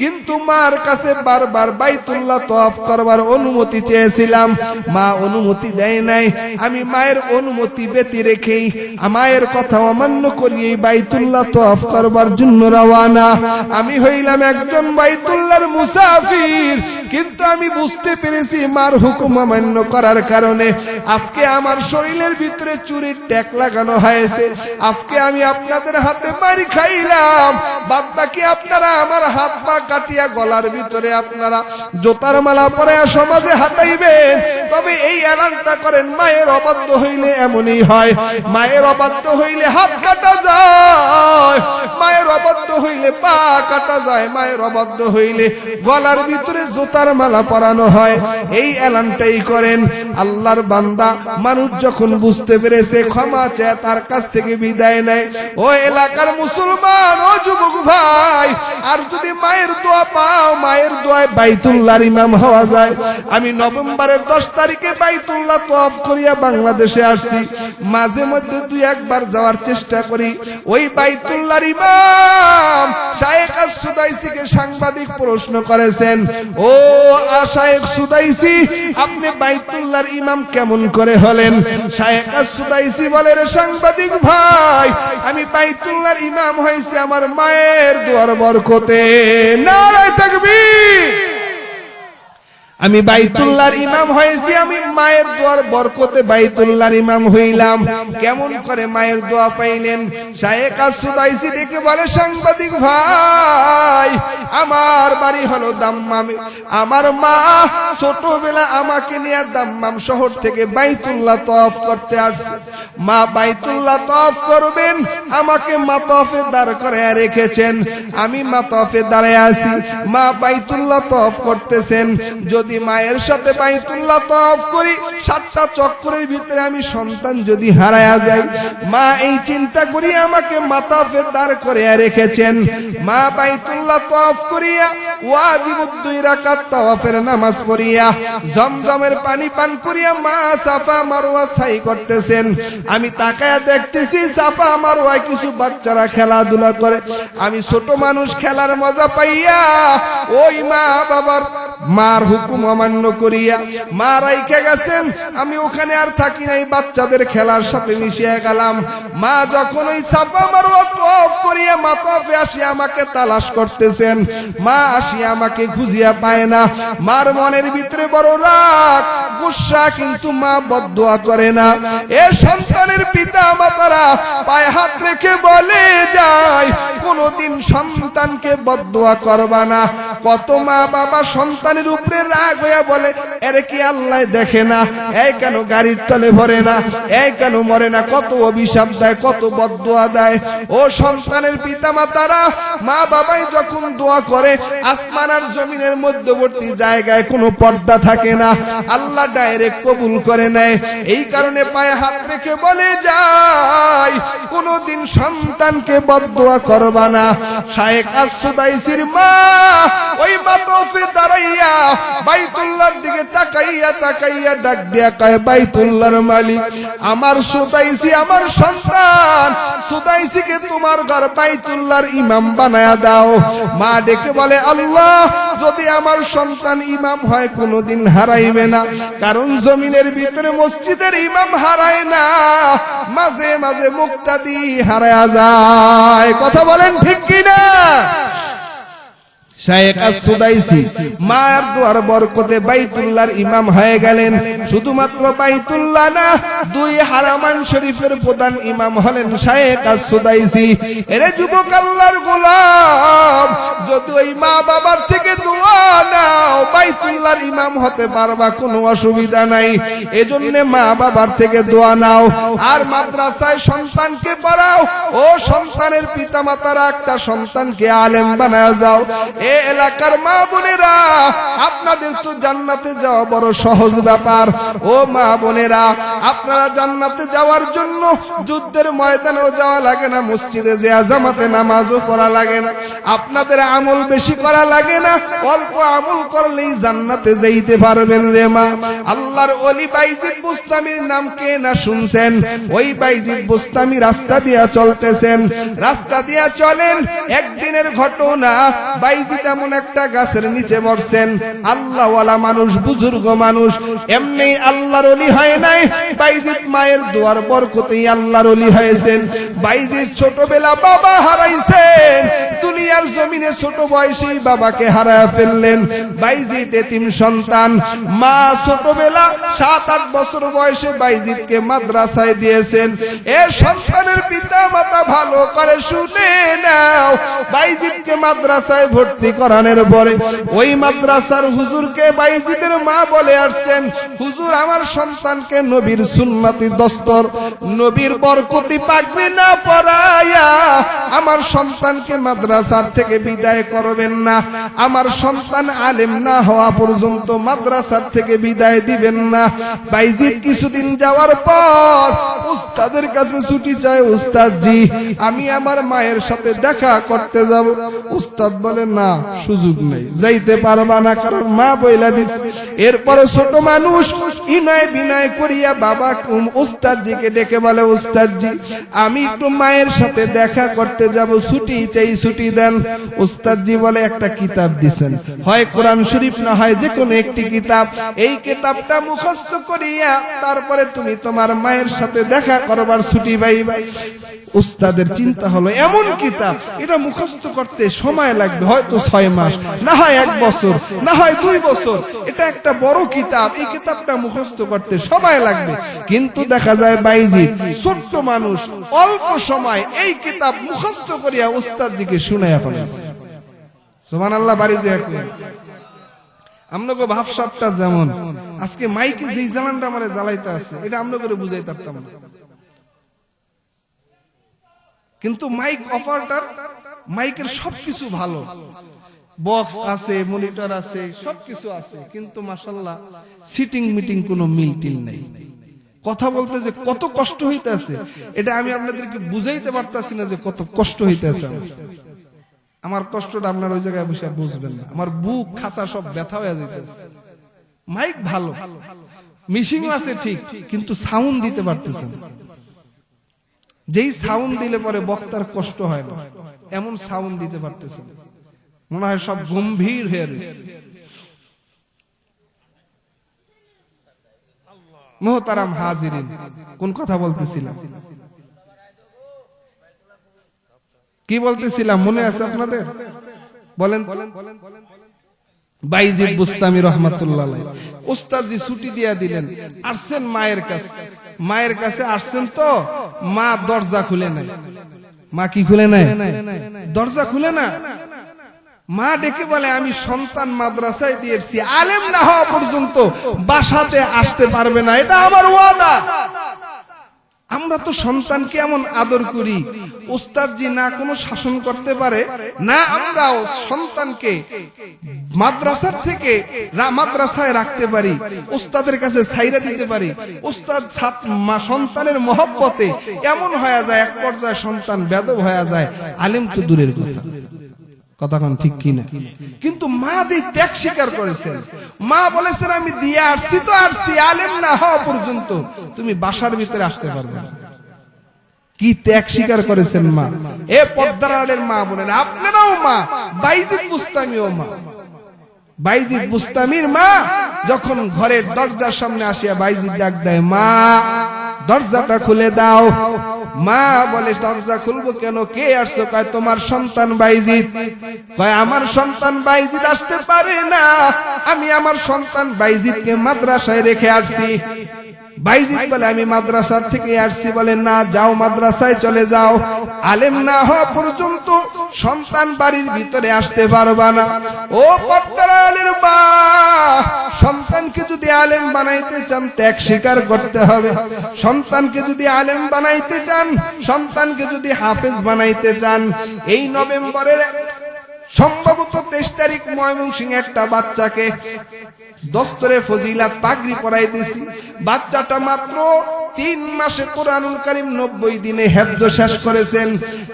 কিন্তু মার কাছে বারবার বাইতুল্লাহ তওয়াফ করবার অনুমতি চেয়েছিলাম, মা অনুমতি দেয় নাই। আমি মায়ের অনুমতি ব্যতি রেখেই মায়ের কথা অমান্য করি এই বাইতুল্লাহ তওয়াফ করবার জন্য রওয়ানা। আমি হইলাম একজন বাইতুল্লাহর মুসাফির, কিন্তু আমি বুঝতে পেরেছি মার হুকুম অমান্য করার কারণে আজকে আমার শরীরের ভিতরে চুরির ট্যাগ লাগানো হয়েছে। আজকে আমি আপনাদের হাতে মারি খাইলাম, বাদ বাকি আপনারা আমার হাত পা কাটিয়া গলার ভিতরে আপনারা জোতার মালা পরে সমাজে হাঁটাইবেন। তবে এই এলানটা করেন মায়ের অবাধ্য হইলে এমনই হয়, মায়ের অবাধ্য হইলে হাত কাটা যায়, মায়ের অবাধ্য হইলে পা কাটা যায়, মায়ের অবাধ্য হইলে গলার ভিতরে জুতার মালা পরানো হয়। এই এলানটাই করেন। আল্লাহর বান্দা মানুষ যখন বুঝতে পেরেছে ক্ষমা চেয়ে তার কাছ থেকে বিদায় নেয়। ও এলাকার মুসলমান, ও যুবক ভাই, আর যদি মায়ের দোয়া পাও, মায়ের দোয়ায় বাইতুল্লাহর ইমাম হওয়া যায়। আমি নভেম্বরের 10 তারিখে বাইতুল্লাহ তওয়াফ করিয়া বাংলাদেশে আসছি, মাঝে মধ্যে দুই একবার যাওয়ার চেষ্টা করি। ওই বাইতুল্লাহর ইমাম শায়েখ আস-সুদাইসিকে সাংবাদিক প্রশ্ন করেছেন, ও শায়েখ সুদাইসি আপনি বাইতুল্লাহর ইমাম কেমন করে হলেন? শায়েখ আস-সুদাইসি বলে, রে সাংবাদিক ভাই, আমি বাইতুল্লাহর ইমাম হয়েছি আমার মায়ের দোয়ার বরকতে। নারে তাকবীর! আমি বাইতুল্লাহর ইমাম হয়েছি আমি মায়ের দোয়ার বরকতে বাইতুল্লাহর ইমাম হইলাম। কেমন করে মায়ের দোয়া পাইলেন? শায়েখ আস-সুদাইসি ডেকে বলে, সাংবাদিক ভাই আমার বাড়ি হলো দাম্মামে, আমার মা ছোটবেলা আমাকে নিয়ে দাম্মাম শহর থেকে বাইতুল্লাহ তওয়াফ করতে আসছে। মা বাইতুল্লাহ তওয়াফ করবেন, আমাকে মাতাফে দাঁড় করে রেখেছেন, আমি মাতাফে দাঁড়ায় আছি, মা বাইতুল্লাহ তওয়াফ করতেছেন। যদি মায়ের সাথে বাইতুল্লাহ তওয়াফ করি 7টা চক্করের ভিতরে আমি সন্তান যদি হারায়া যাই, মা এই চিন্তা করি আমাকে মাতাফে দাঁড় করে রেখেছেন। মা বাইতুল্লাহ তওয়াফ করিয়া ওয়াজিব 2 রাকাত তওয়াফের নামাজ পড়িয়া জমজমের পানি পান করিয়া মা সাফা মারওয়া সাই করতেছেন। আমি তাকায়া দেখতেছি সাফা মারওয়ায় কিছু বাচ্চারা খেলাধুলা করে, আমি ছোট মানুষ খেলার মজা পাইয়া ওই মা বাবার মার হুকুম অমান্য করিয়া মা রাইখা গেছেন, আমি ওখানে আর থাকি নাই, বাচ্চাদের খেলার সাথে মিশিয়ে গেলাম। মা যখন ওই সাফা মারওয়া তওয়াফ করিয়া মাতাফে আসি আমাকে তালাশ করতেছেন, মা আসি আমাকে খুঁজিয়া পায় না। মার মনের ভিতরে বড় রাগ গুসা, কিন্তু মা বদদোয়া করে না। এ সন্তানের পিতা মাতারা পায়ে হাত রেখে বলে যায়, কোনদিন সন্তানকে বদদোয়া করবা না, কত মা বাবা সন্তানের উপরে রাগ হইয়া বলে, এরে কি আল্লাহ দেখে না? এই কেন গাড়ির তলে ভরে না? এই কেন মরে না? কত অভিশাপ দেয়, কত বদদোয়া দেয়। ও সন্তানের পিতামাতারা, মা বাবাই যখন দোয়া করে, আসমান আর জমিনের মধ্যবর্তী জায়গায় কোনো পর্দা থাকে না, আল্লাহ ডাইরেক্ট কবুল করে নেয়। এই কারণে পায়ে হাত রেখে বলে যায়, কোনদিন সন্তানকে বদদোয়া করবা না। শায়েখ আস-সুদাইসির মা ওই মাতফে দাঁড়াইয়া বাইতুল্লাহর দিকে তাকাইয়া তাকাইয়া ডাক দিয়া কয়, বাইতুল্লাহর মালিক, আমার সুদাইসি, আমার সন্তান সুদাইসিকে তোমার ঘর বাইতুল্লাহর ইমাম বানায়া দাও। মা ডেকে বলে, আল্লাহ, যদি আমার সন্তান ইমাম হয় কোনদিন হারাইবে না, কারণ জমিনের ভিতরে মসজিদের ইমাম হারায় না, মাঝে মাঝে মুক্তাদি হারায়া যায়। কথা বলেন ঠিক কিনা? শায়েখ আস-সুদাইসি মার দোয়ার বরকতে বাইতুল্লাহর ইমাম হয়ে গেলেন। শুধুমাত্র বাইতুল্লাহ না, দুই হারামান শরীফের প্রধান ইমাম হলেন শায়েখ আস-সুদাইসি। এরে যুবক আল্লাহর গোলাম, যদি ওই মা বাবার থেকে দোয়া নাও, বাইতুল্লাহর ইমাম হতে পারবা, কোনো অসুবিধা নাই। এজন্য মা বাবার থেকে দোয়া নাও, আর মাদ্রাসায় সন্তানকে পড়াও। ও সন্তানের পিতামাতারা, একটা সন্তানকে আলেম বানায়া যাও। এলাকার মা বোনেরা, আপনাদের তো জান্নাতে যাওয়া বড় সহজ ব্যাপার। ও মা বোনেরা, আপনারা জান্নাতে যাওয়ার জন্য যুদ্ধের ময়দানেও যাওয়া লাগে না, মসজিদে যে জামাতে নামাজও পড়া লাগে না, আপনাদের আমল বেশি করা লাগে না, অল্প আমল করলেই জান্নাতে যাইতে পারবেন রে মা। আল্লাহর ওলি বাইজিদ বুস্তামির নাম কে না শুনছেন? ওই বাইজিদ বুস্তামি রাস্তা দিয়া চলতেছেন, রাস্তা দিয়া চলেন, একদিনের ঘটনা। বাইজিদ এমন একটা গাছের নিচে বসছেন, আল্লাহওয়ালা মানুষ, বুজুর্গ মানুষ, এমনি আল্লাহর ওলি হয় নাই। বাইজিদ মায়ের দোয়ার বরকতেই আল্লাহর ওলি হয়েছেন। বাইজিদ ছোটবেলা বাবা হারাইছেন, দুনিয়ার জমিনে ছোট বয়সেই বাবাকে হারায় ফেললেন। বাইজিদ এতিম সন্তান, মা ছোটবেলা 7-8 বছর বয়সে বাইজিদকে মাদ্রাসায় দিয়েছেন। এ সন্তানের পিতা মাতা ভালো করে শুনে নাও, বাইজিদকে মাদ্রাসায় ভর্তি করানোর পরে ওই মাদ্রাসার হুজুরকে বাইজিদের মা বলে আসছেন, হুজুর, আমার সন্তানকে নবীর সুন্নতি দস্তর, নবীর বরকতি পাকবে না পড়ায়া আমার সন্তানকে মাদ্রাসার থেকে বিদায় করবেন না, আমার সন্তান আলেম না হওয়া পর্যন্ত মাদ্রাসার থেকে বিদায় দিবেন না। বাইজিদ কিছুদিন যাওয়ার পর উস্তাদের কাছে ছুটি চায়, উস্তাদ জি, আমি আমার মায়ের সাথে দেখা করতে যাব। উস্তাদ বলে, না, সুযোগ নেই, যাইতে পারবা না, কারণ মা বইলা দিস। এরপরে ছোট মানুষ ইনয় বিনয় করিয়া বাবা উস্তাদজিকে ডেকে বলে, উস্তাদজি, আমি একটু মায়ের সাথে দেখা করতে যাব, ছুটি চাই, ছুটি দেন। উস্তাদজি বলে, একটা কিতাব দিছেন, হয় কোরআন শরীফ না হয় যে কোনো একটি কিতাব, এই কিতাবটা মুখস্থ করিয়া তারপরে তুমি তোমার মায়ের সাথে দেখা করবার ছুটি পাইবা। উস্তাদের চিন্তা হলো, এমন কিতাব, এটা মুখস্থ করতে সময় লাগবে, হয়তো 6 মাস, না হয় 1 বছর, না হয় 2 বছর। এটা একটা বড় কিতাব, এই কিতাবটা মুখস্থ করতে সময় লাগবে। কিন্তু দেখা যায় বাইজিদ ছোট্ট মানুষ, অল্প সময় এই কিতাব মুখস্থ করিয়া উস্তাদজিকে শুনাইয়া ফেলেছে। সুবহানাল্লাহ। বাড়ি যে আমনগো ভাবসাবটা যেমন আজকে মাইকে যেই জানানটা আমারে জ্বালাইতে আছে, এটা আমরা করে বুঝাইতে পারতাম না। কিন্তু মাইক অপারেটর, মাইকের সবকিছু ভালো, বক্স আছে, মনিটর আছে, সবকিছু আছে, কিন্তু মাশাআল্লাহ সিটিং মিটিং কোনো মিল টিল নাই। কথা বলতে যে কত কষ্ট হইতেছে, এটা আমি আপনাদেরকে বুঝাইতে পারতাছি না যে কত কষ্ট হইতেছে। আমার কষ্টটা আপনার ওই জায়গায় বসে বুঝবেন না। আমার বুক খাসা সব ব্যথা হয়ে যেতেছে। মাইক ভালো, মিশিং আছে ঠিক, কিন্তু সাউন্ড দিতে পারতেছেন। যেই সাউন্ড দিলে পরে বক্তার কষ্ট হয় না, এমন সাউন্ড দিতে পারতেছেন, মনে হয় সব গম্ভীর হয়ে রয়েছে। মোহতারাম হাজিরিন, কোন কথা বলতেছিলাম, কি বলতেছিলাম মনে আছে আপনাদের? বলেন। বাইজিদ বুস্তামি রহমাতুল্লাহ আলাইহি উস্তাদজি ছুটি দিয়া দিলেন, আসছেন মায়ের কাছে। মায়ের কাছে আসছেন তো মা দরজা খুলে নাই। মা কি খুলে নাই? দরজা খুলে না। মা ডেকে বলে আমি সন্তান মাদ্রাসায় দিয়েছি, আলেম না হওয়া পর্যন্ত বাসাতে আসতে পারবে না, এটা আমার ওয়াদা। আমরা তো সন্তানকে এমন আদর করি, উস্তাদজি না কোনো শাসন করতে পারে না, আমরাও সন্তানকে মাদ্রাসার থেকে মাদ্রাসায় রাখতে পারি, উস্তাদের কাছে ছাইরা দিতে পারি। উস্তাদ সন্তানের মহব্বতে এমন হয়ে যায়, এক পর্যায়ে সন্তান বেদব হয়ে যায়, আলেম তো দূরের কথা। কথাক্ষণ ঠিক কিনা? কিন্তু মা যে ত্যাগ স্বীকার করেছেন, মা বলেছেন আমি দিয়ে আসছি তো আসছি, আলেম না হওয়া পর্যন্ত তুমি বাসার ভিতরে আসতে পারবে না। কি ত্যাগ স্বীকার করেছেন মা। এ পর্দার আড়ের মা বলেন, আপনারাও মা, বাইজিদ বুস্তামিও মা। বাইজিদ বুস্তামির মা যখন ঘরের দরজার সামনে আসিয়া বাইজিদ ডাক দেয়, মা দরজাটা খুলে দাও। মা বলে দরজা খুলবো কেন, কে আসছো? কয় তোমার সন্তান বাইজিদ। কয় আমার সন্তান বাইজিদ আসতে পারে না, আমি আমার সন্তান বাইজিদকে মাদ্রাসায় রেখে আসছি। বাইজিদ বলে আমি মাদ্রাসার থেকে আসছি। বলে না, যাও মাদ্রাসায় চলে যাও, আলেম না হওয়া পর্যন্ত সন্তান বাড়ির ভিতরে আসতে পারবা না। ও পর্দারের মা, সন্তানকে যদি আলেম বানাইতে চান ত্যাগ স্বীকার করতে হবে। সন্তানকে যদি আলেম বানাইতে চান, সন্তানকে যদি হাফেজ বানাইতে চান, এই নভেম্বরের সম্ভবত 23 তারিখ ময়মনসিংহ একটা বাচ্চাকে দস্তরে ফজিলাত পাগড়ি পরাইতেছি। বাচ্চাটা মাত্র 3 মাসে কোরআনুল কারীম 90 দিনে হেফজ শেষ করেছেন।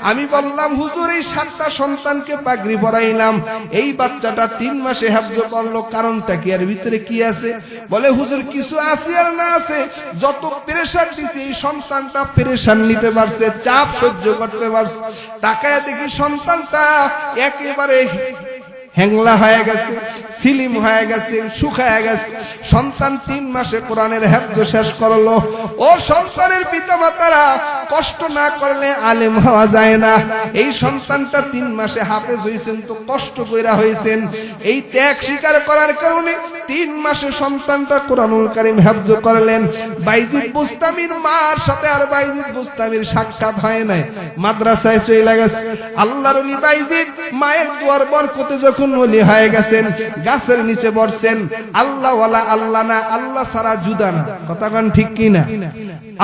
আমি বললাম হুজুর এই 7টা সন্তানকে পাগড়ি পরাইলাম, এই বাচ্চাটা 3 মাসে হেফজ করলো, কারণটা কি, এর ভিতরে কি আছে? বলে হুজুর কিছু আছে আর না আছে, যত প্রেসার দিছে এই সন্তানটা প্রেসার নিতে পারছে, চাপ সহ্য করতে পারছে। তাকায় দেখি সন্তানটা একেবারে হ্যাংলা হয়ে গেছে, সিলিম হয়ে গেছে, শুকায় গেছে। সন্তান 3 মাসে কোরআনের হেফজ শেষ করলো। ও সন্তানের পিতামাতারা, কষ্ট না করলে আলেম হওয়া যায় না। এই সন্তানটা 3 মাসে হাফেজ হয়েছেন তো কষ্ট কইরা হয়েছেন। এই ত্যাগ স্বীকার করার কারণে 3 মাসে সন্তানটা কোরআনুল কারীম হেফজ করলেন। বাইজিদ বুস্তামির মার সাথে আর বাইজিদ বুস্তামির সাক্ষাৎ হয় নাই, মাদ্রাসায় চলে গেছে। আল্লাহর ওলি বাইজিদ মায়ের দুয়ার বরকতে যখন ওলি হয়ে গেছেন, গাছের নিচে বসছেন। আল্লাহ ওয়ালা আল্লাহ না, আল্লাহ ছাড়া জুদা না। কথাক্ষণ ঠিক কি না?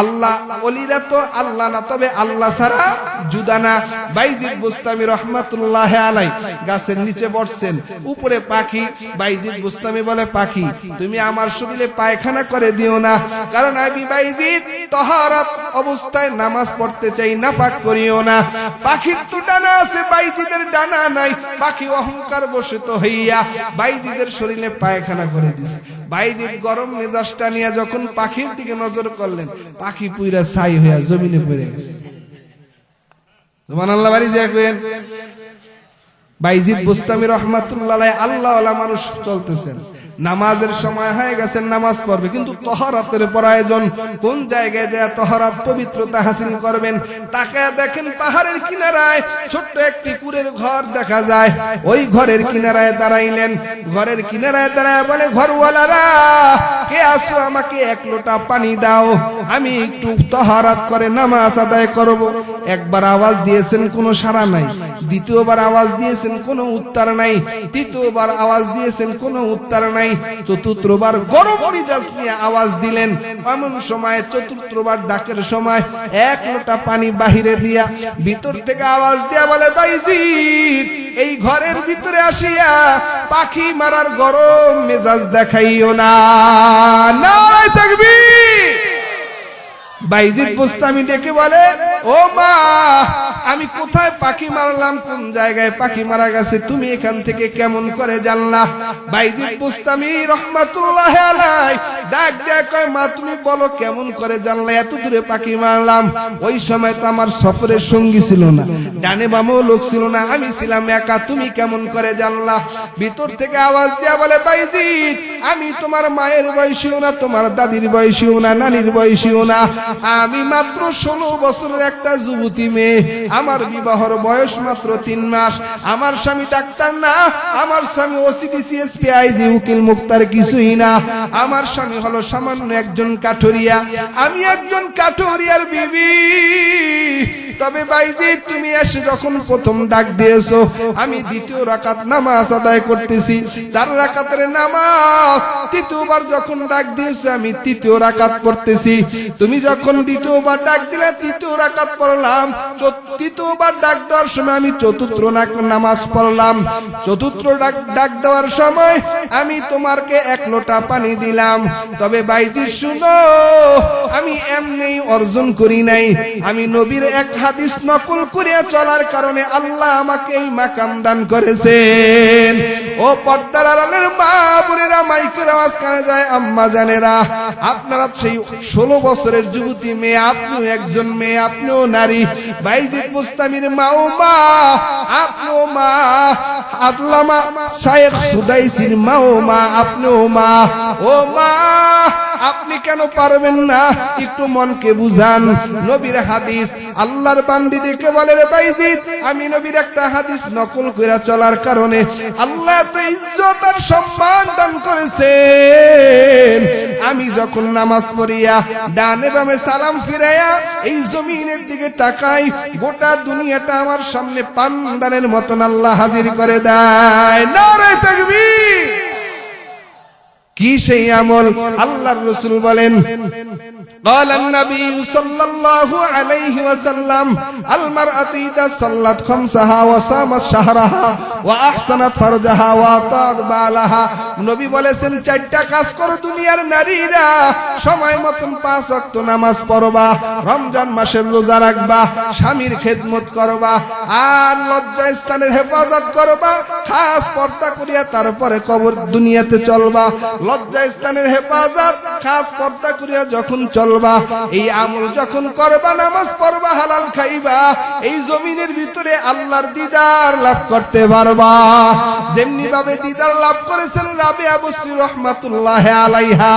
আল্লাহ ওলিরা তো আল্লাহ না, তবে আল্লাহ ছাড়া জুদা না। বাইজিদ বুস্তামি রহমাতুল্লাহ আলাই গাছের নিচে বসছেন, উপরে পাখি। বাইজিদ বুস্তামি বলে, পাখি তুমি আমার শরীরে পায়খানা করে দিও না, কারণ আমি বাইজিদ তাহারাত অবস্থায় নামাজ পড়তে চাই, না পাক করিও না। পাখির তো ডানা আছে, বাইজিদের ডানা নাই। পাখি অহংকার বশত হইয়া বাইজিদের শরীরে পায়খানা করে দিছে। বাইজিদ গরম মেজাজটা নিয়ে যখন পাখির দিকে নজর করলেন, পাখি পুইরা ছাই হইয়া জমিনে পড়ে গেছে। সুবহানাল্লাহ। বাড়ি দেখবেন বাইজিদ বুস্তামি রহমাতুল্লাহ আলাইহি আল্লাহ ওয়ালা মানুষ চলতেছেন, নামাজের সময় হয়ে গেছে, নামাজ পড়বে, কিন্তু তহরাতের প্রয়োজন। কোন জায়গায় যায় তহরাত পবিত্রতা হাসিল করবেন? তাকে দেখেন পাহাড়ের কিনারায় ছোট্ট একটি কুড়ের ঘর দেখা যায়। ওই ঘরের কিনারায় দাঁড়াইলেন। ঘরের কিনারায় দাঁড়ায় বলে, ঘরওয়ালারা কে আছো, আমাকে 1 লোটা পানি দাও, আমি একটু তহরাত করে নামাজ আদায় করব। একবার আওয়াজ দিয়েছেন, কোনো সাড়া নাই। দ্বিতীয়বার আওয়াজ দিয়েছেন, কোনো উত্তর নাই। তৃতীয়বার আওয়াজ দিয়েছেন, কোনো উত্তর নাই। চতুর্থবার গরম মিজাজ নিয়ে আওয়াজ দিলেন। এমন সময় চতুর্থবার ডাকের সময় 1 লোটা পানি বাহিরে দিয়া ভিতর থেকে আওয়াজ দিয়া বলে, বাইজিদ এই ঘরের ভিতরে আসিয়া পাখি মারার গরম মেজাজ দেখাইও না। নারায়ে তাকবীর। বাইজিদ বুস্তামি ডেকে বলে, ও মা আমি কোথায় পাখি মারলাম, কোন জায়গায় পাখি মারা গেছে, তুমি এখান থেকে কেমন করে জানলা? বাইজিদ বুস্তামি রহমাতুল্লাহ আলাইহি ডাক দেয়া কয়, মা তুমি বলো কেমন করে জানলা এত দূরে পাখি মারলাম? ওই সময় তো আমার সফরের সঙ্গী ছিল না, ডানে বামেও লোক ছিল না, আমি ছিলাম একা, তুমি কেমন করে জানলা? ভিতর থেকে আওয়াজ দেয়া বলে, বাইজিদ আমি তোমার মায়ের বয়সীও না, তোমার দাদির বয়সীও না, নানির বয়সীও না, আমি মাত্র 16 বছরের এক একটা যুবতী মেয়ে, আমার বিবাহর বয়স মাত্র 3 মাস। আমার স্বামী ডাক্তার না, আমার স্বামী ওসিডিসিএস পিআইজি উকিল মুক্তার কিছুই না। আমার স্বামী হলো সামান্য একজন কাঠুরিয়া, আমি একজন কাঠুরিয়ার বিবি। তবে বাইজি তুমি এসে যখন প্রথম ডাক দিয়েছো, আমি দ্বিতীয় রাকাত নামাজ আদায় করতেছি, 4 রাকাতের নামাজ। তৃতীয়বার যখন ডাক দিয়েছো, আমি তৃতীয় রাকাত পড়তেছি। তুমি যখন দ্বিতীয়বার ডাক দিলে, তৃতীয় রাকাত পড়লাম। তৃতীয়বার ডাক দেওয়ার সময় আমি চতুর্থ নামাজ পড়লাম। চতুর্থ ডাক দেওয়ার সময় আমি তোমাকে 1 লোটা পানি দিলাম। তবে বাইজি শুনো, আমি এমনি অর্জন করি নাই, আমি নবীর এক হাদিস নকল করে চলার কারণে আল্লাহ আমাকে এই মাকাম দান করেছেন। ও পর্দার আড়ালের মা বোনেরা, মাইকের আওয়াজ কানে যায় আম্মা জানেরা, আপনারা সেই 16 বছরের যুবতী মেয়ে, আপনিও একজন মেয়ে, আপনিও নারী। বাইজিদ মুস্তামির মাও মা, আপনিও মা। আল্লামা শায়েখ সুদাইসির মাও মা, আপনিও মা। ও মা, আপনি কেন পারবেন না? একটু মনকে বুঝান। নবীর হাদিস আল্লাহর বান্দি দেখে বলে, রে বাইজিদ, আমি নবীর একটা হাদিস নকল করে চলার কারণে আল্লাহ তো ইজ্জত আর সম্মান দান করেছেন। আমি যখন নামাজ পড়িয়া ডানে বামে সালাম ফিরাইয়া এই জমিনের দিকে তাকাই, গোটা দুনিয়াটা আমার সামনে পানদানের মতন আল্লাহ হাজির করে দেয়। নারে তাকবীর! কি সেই আমল? আল্লাহর রাসূল বলেন, قال النبي صلى الله عليه وسلم المرأة إذا صلت خمسها وصامت شهرها وأحسنت فرجها وأطاعت بالها। নবী বলেছেন, 4টা কাজ করো দুনিয়ার নারীরা, সময় মতন 5 ওয়াক্ত নামাজ পড়বা, রমজান মাসের রোজা রাখবা, স্বামীর খেদমত করবা, আর লজ্জা স্থানের হেফাজত করবা, খাস পর্দা করিয়া তারপরে কবর দুনিয়াতে চলবা। লজ্জা স্থানের হেফাজত, খাস পর্দা করিয়া যখন চলবা, এই আমল যখন করবা, নামাজ পড়বা, হালাল খাইবা, এই জমিনের ভিতরে আল্লাহর দিদার লাভ করতে পারবা। যেমনি ভাবে দিদার লাভ করেছেন রাবেয়া বসরি রহমাতুল্লাহ আলাইহা।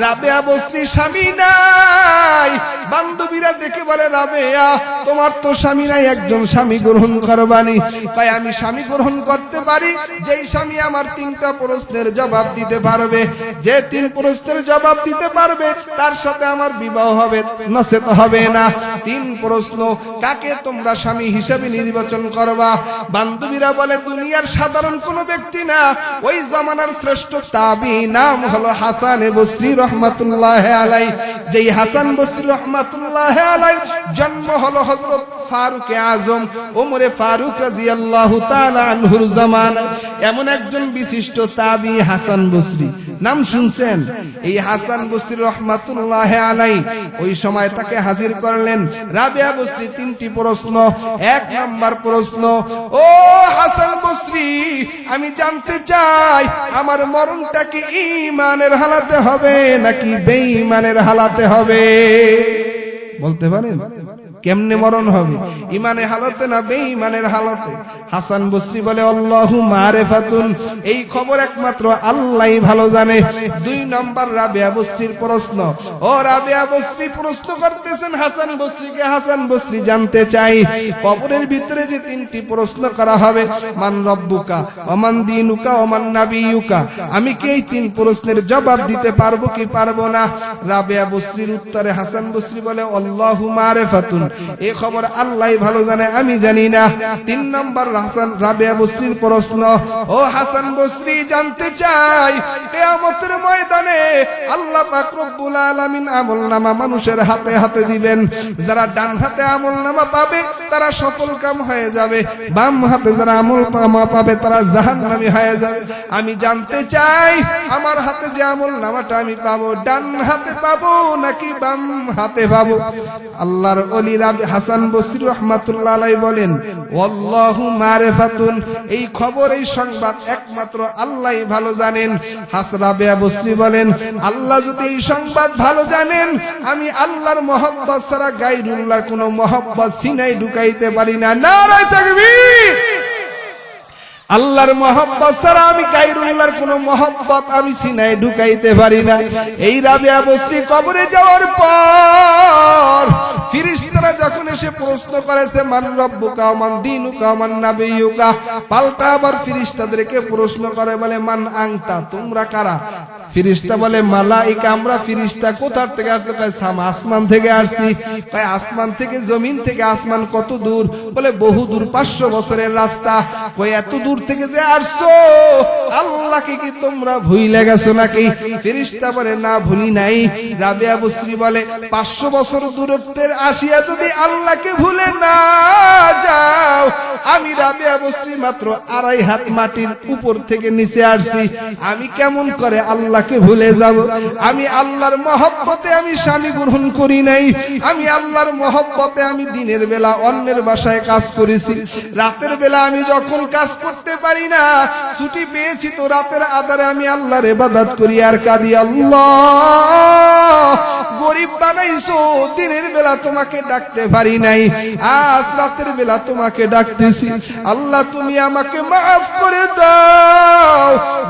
রাবেয়া বসরি স্বামী নাই, বান্ধবীরা দেখে বলে, রাবেয়া তোমার তো স্বামী নাই, একজন স্বামী গ্রহণ করবানি। তাই আমি স্বামী গ্রহণ করতে পারি যেই স্বামী আমার 3টা প্রশ্নের জবাব দিতে পারবে। যে 3 প্রশ্নের জবাব দিতে পারবে তার সাথে আমার বিবাহ হবে, নসেত হবে না। 3 প্রশ্ন, কাকে তোমরা স্বামী হিসেবে নির্বাচন করবা? বান্ধবীরা বলে, দুনিয়ার সাধারণ কোন ব্যক্তি না, ওই জামানার শ্রেষ্ঠ তাবি, নাম হলো হাসান বসরি রহমাতুল্লাহ আলাই। যেই হাসান বসরি রহমাতুল্লাহ আলাই জন্ম হলো হযরত ফারুক আজম ওমরে ফারুক রাদিয়াল্লাহু তাআলা আনহুর জামানায়। এমন একজন বিশিষ্ট তাবি হাসান বসরি, নাম শুনছেন? এই হাসান বসরি রহমাতুল্লাহ আলাই ওই সময় তাকে হাজির করলেন রাবেয়া বসরি 3টি প্রশ্ন। 1 নাম্বার প্রশ্ন, ও হাসান বসরি, আমি জানতে চাই আমার মরণটা কি ঈমানের হালাতে হবে নাকি বেঈমানের হালাতে হবে? বলতে পারেন কেমনে মরণ হবে, ইমানের হালতে না বেঈমানের হালতে? হাসান বসরি বলে, আল্লাহু মারিফাতুন, এই খবর একমাত্র আল্লাহই ভালো জানে। 2 নম্বর রাবেয়া বসরির প্রশ্ন। ও রাবেয়া বসরি প্রশ্ন করতেছেন হাসান বসরিকে, হাসান বসরি জানতে চাই কবরের ভিতরে যে 3টি প্রশ্ন করা হবে, মান রব্বুকা ওয়া মান দীনুকা ওয়া মান নাবিয়ুকা, আমি কি এই 3 প্রশ্নের জবাব দিতে পারবো কি পারবো না? রাবেয়া বসরির উত্তরে হাসান বসরি বলে, আল্লাহু মারিফাতুন, এই খবর আল্লাহই ভালো জানে, আমি জানি না। 3 নম্বর রাবেয়া বসরির প্রশ্ন, ও হাসান বসরি জানতে চাই কিয়ামতের ময়দানে আল্লাহ পাক রব্বুল আলামিন আমলনামা মানুষের হাতে হাতে দিবেন। যারা ডান হাতে আমলনামা পাবে তারা সফল কাম হয়ে যাবে, বাম হাতে যারা আমলনামা পাবে তারা জাহান্নামী হয়ে যাবে। আমি জানতে চাই আমার হাতে যে আমলনামাটা আমি পাবো, ডান হাতে পাবো নাকি বাম হাতে পাবো? আল্লাহর ওলি হাসান বসরি রাহমাতুল্লাহ আলাইহি বলেন, আল্লাহু মারিফাতুন, এই খবর এই সংবাদ একমাত্র আল্লাহই ভালো জানেন। রাবেয়া বসরি বলেন, আল্লাহ যদি এই সংবাদ ভালো জানেন, আমি আল্লাহর মহব্বত ছাড়া গায়রুল্লাহর কোনো মহব্বত সিনায় ঢুকাইতে পারি না। নারে তাকবীর! আল্লাহর মহব্বত ছাড়া আমি গায়রুল্লাহর কোনো মহব্বত আমি সিনায় ঢুকাইতে পারি না। এই রাবেয়া বসরি কবরে যাওয়ার পর ফেরেশতারা যখন এসে প্রশ্ন করেছে মান রব্বুকা ওয়া মান দীনুকা ওয়া মান নাবিয়্যুকা, পাল্টা আবার ফেরেশতাদেরকে প্রশ্ন করে বলে মান আনতা, তোমরা কারা? ফেরেশতা বলে মালাইকা, আমরা ফেরেশতা। কোথা থেকে আসছে? কয় আসমান থেকে আসছি। কয় আসমান থেকে, জমিন থেকে আসমান কত দূর? বলে বহু দূর, 500 বছরের রাস্তা। কয় এত দূর থেকে যে আসছো, আল্লাহকে কি তোমরা ভুলে গেছো নাকি? ফেরেশতা বলে না, ভুলি নাই। রাবিয়া বসরি বলে 500 বছর দূরত্বের আসিয়া যদি আল্লাহকে ভুলে না যাও, আমি রাবিয়া বসরি মাত্র 2.5 হাত মাটির উপর থেকে নিচে আসছি, আমি কেমন করে আল্লাহকে ভুলে যাব? আমি আল্লাহর মহব্বতে আমি স্বামী গ্রহণ করি নাই, আমি আল্লাহর মহব্বতে আমি দিনের বেলা অন্যের বাসায় কাজ করেছি, রাতের বেলা আমি যখন কাজ করতে পারি না, ছুটি পেয়েছি তো রাতের আধারে আমি আল্লাহর ইবাদত করি আর কাঁদি, আল্লাহ গরিব বানাইছো, দিনের বেলা তোমাকে ডাকতে পারি নাই, আজ রাতের বেলা তোমাকে ডাকতেছি, আল্লাহ তুমি আমাকে মাফ করে দাও,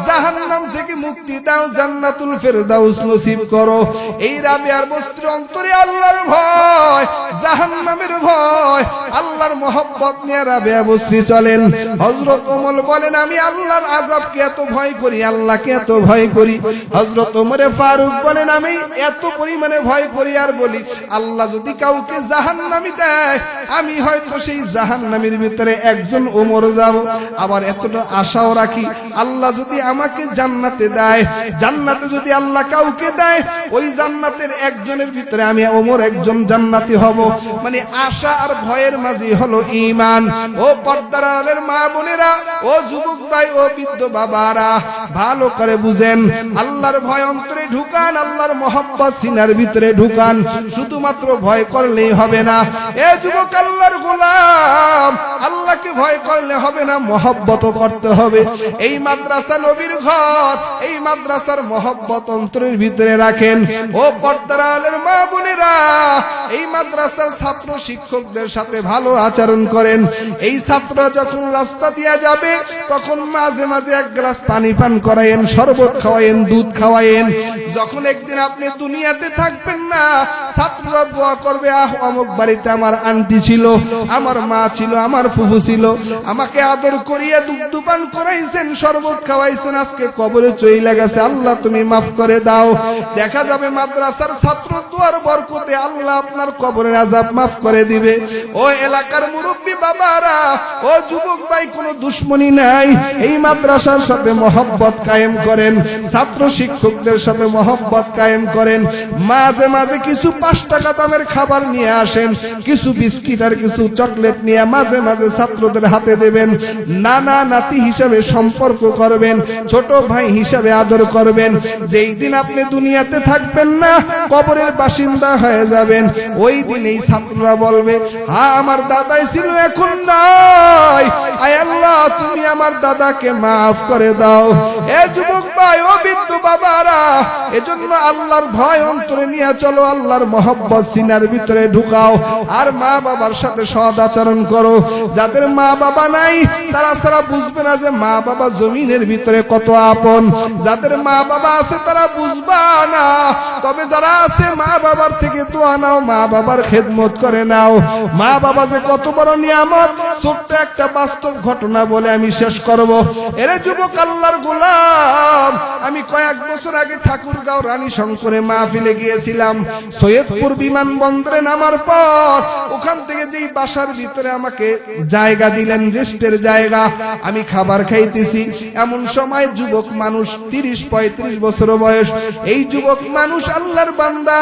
জাহান্নাম থেকে মুক্তি দাও, জান্নাতুল ফেরদাউস নসিব করো। এই রাবিয়ার বস্ত্র অন্তরে আল্লাহর ভয়, জাহান্নামের ভয়, আল্লাহর মহব্বত নিয়ে রাবিয়া বস্ত্রী চলেন। হযরত ওমর বলেন আমি আল্লাহর আযাবকে এত ভয় করি, আল্লাহকে এত ভয় করি। হযরত ওমরে ফারুক বলেন আমি এত পরিমাণে ভয় করি আর বলি আল্লাহ যদি কাউকে জাহান্নামী দেয়, আমি হয়তো সেই জাহান্নামীর ভিতরে একজন ওমর যাব। আবার এতটা আশাও রাখি আল্লাহ যদি আমাকে জান্নাতে দেয়, জান্নাতে যদি আল্লাহ কাউকে দেয়, ওই জান্নাতের একজনের ভিতরে আমি ওমর একজন জান্নাতি হব। মানে আশা আর ভয়ের মাঝে হলো ঈমান। ও পর্দার আড়ালের মা বোনেরা, ও যুবক ভাই, ও বৃদ্ধ বাবারা, ভালো করে বুঝেন, আল্লাহর ভয় অন্তরে ঢুকান, আল্লাহর মহব্বত সিনার ভিতরে ঢুকান। শুধুমাত্র ভয় করলেই হবে না। এ যুবক আল্লাহর গোলাম, আল্লাহকে ভয় করলে হবে না, মহব্বত করতে হবে। এই মাদ্রাসা নবীর ঘর, এই মাদ্রাসার মহব্বত অন্তরের ভিতরে রাখেন। ও পর্দার আড়ালের মা বোনেরা, এই মাদ্রাসার ছাত্র শিক্ষকদের সাথে ভালো আচরণ করেন। এই ছাত্ররা যখন রাস্তা দিয়ে যাবে, তখন মাঝে মাঝে এক গ্লাস পানি পান করায়েন, শরবত খাওয়ায়েন, দুধ খাওয়ায়েন। যখন একদিন আপনি দুনিয়াতে থাকবেন না, ছাত্ররা দোয়া করবে আহ অমুক বাড়িতে আমার আন্টি ছিল, আমার মা ছিল, আমার ফুফু ছিল, আমাকে আদর করিয়া দুধ পান করাইছেন, শরবত খাওয়াইছেন, আজকে কবরে চইলা গেছে, আল্লাহ তুমি মাফ করে দাও। দেখা যাবে মাদ্রাসার ছাত্র দোয়ার বরকতে আল্লাহ আপনার কবরের আযাব মাফ করে দিবে। ও এলাকার মুরব্বী বাবারা, ও যুবক ভাই, কোনো দুশ্মনী নাই। এই মাদ্রাসার সাথে মহব্বত কায়েম করেন, ছাত্র শিক্ষকদের সাথে মহব্বত কায়েম করেন। মাঝে মাঝে কিছু 5 টাকা দামের খাবার নিয়ে আসেন, কিছু বিস্কিট আর কিছু চকলেট নিয়ে মাঝে মাঝে ছাত্রদের হাতে দেবেন। নানা নাতি হিসাবে সম্পর্ক করবেন, ছোট ভাই হিসাবে আদর করবেন। যেই দিন আপনি দুনিয়াতে থাকবেন না, কবরের বাসিন্দা হয়ে যাবেন, ওই দিন এই ছাত্ররা বলবে হ্যাঁ আমার দাদাই ছিল এখন নাই, আয় আল্লাহ তুমি আমার দাদাকে মাফ করে দাও। এ যুবক ভাই, ও বৃদ্ধ বাবারা, এজন্য আল্লাহর ভয় অন্তরে নিয়ে চলো, আল্লাহর মহব্বত সিনার ভিতরে ঢুকাও, আর মা বাবার সাথে সৎ আচরণ করো। যাদের মা বাবা নাই তারা সারা বুঝবে না যে মা বাবা জমিনের ভিতরে কত আপন। যাদের মা বাবা আছে তারা বুঝবা না, তবে যারা আছে মা বাবার থেকে দোয়া নাও, মা বাবার খেদমত করে নাও। মা বাবা যে কত বড় নিয়ামত, ছোট্ট একটা বাস্তব ঘটনা বলে আমি শেষ করব। এরে যুবক আল্লাহর গোলাম, আমি কয়েক বছর আগে ঠাকুরগাঁও রানী শঙ্করে মাহফিলে গিয়েছিলাম। সৈয়দপুর বিমানবন্দরে নামার পর ওখান থেকে যেই বাসার ভিতরে আমাকে জায়গা দিলেন, রেস্টের জায়গা, আমি খাবার খাইতেছি। এমন সময় যুবক মানুষ, 30-35 বছর বয়স, এই যুবক মানুষ আল্লাহর বান্দা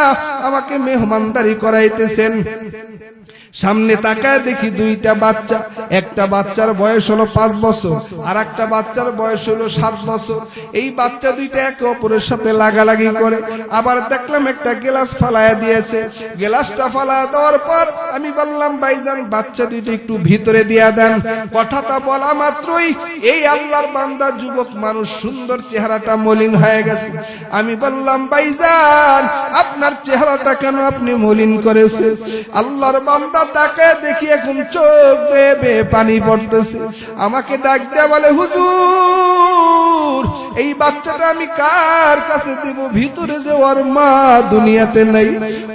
আমাকে মেহমানদারি করাইতেছেন। সামনে তাকায় দেখি 2টা বাচ্চা, একটা বাচ্চার বয়স হলো 5 বছর, আর একটা বাচ্চার বয়স হলো 7 বছর। এই বাচ্চা 2টা একে অপরের সাথে লাগালাগি করে। আবার দেখলাম একটা গ্লাস ফালায়া দিয়েছে, গ্লাসটা ফালায়া দেওয়ার পর আমি বললাম ভাইজান বাচ্চা 2টা একটু ভিতরে দিয়া দেন। কথাটা বলা মাত্রই এই আল্লাহর বান্দা যুবক মানুষ সুন্দর চেহারাটা মলিন হয়ে গেছে। আমি বললাম ভাইজান আপনার চেহারাটা কেন আপনি মলিন করেছেন? আল্লাহর বান্দা তাকায় দেখি এখন চোখ বেয়ে বেয়ে পানি পড়তেছে। আমাকে ডাক দেয়া বলে হুজুর হুজুর এই বাচ্চাটা আমি কার কাছে দেব? ভিতরে যে ওর মা দুনিয়াতে নাই,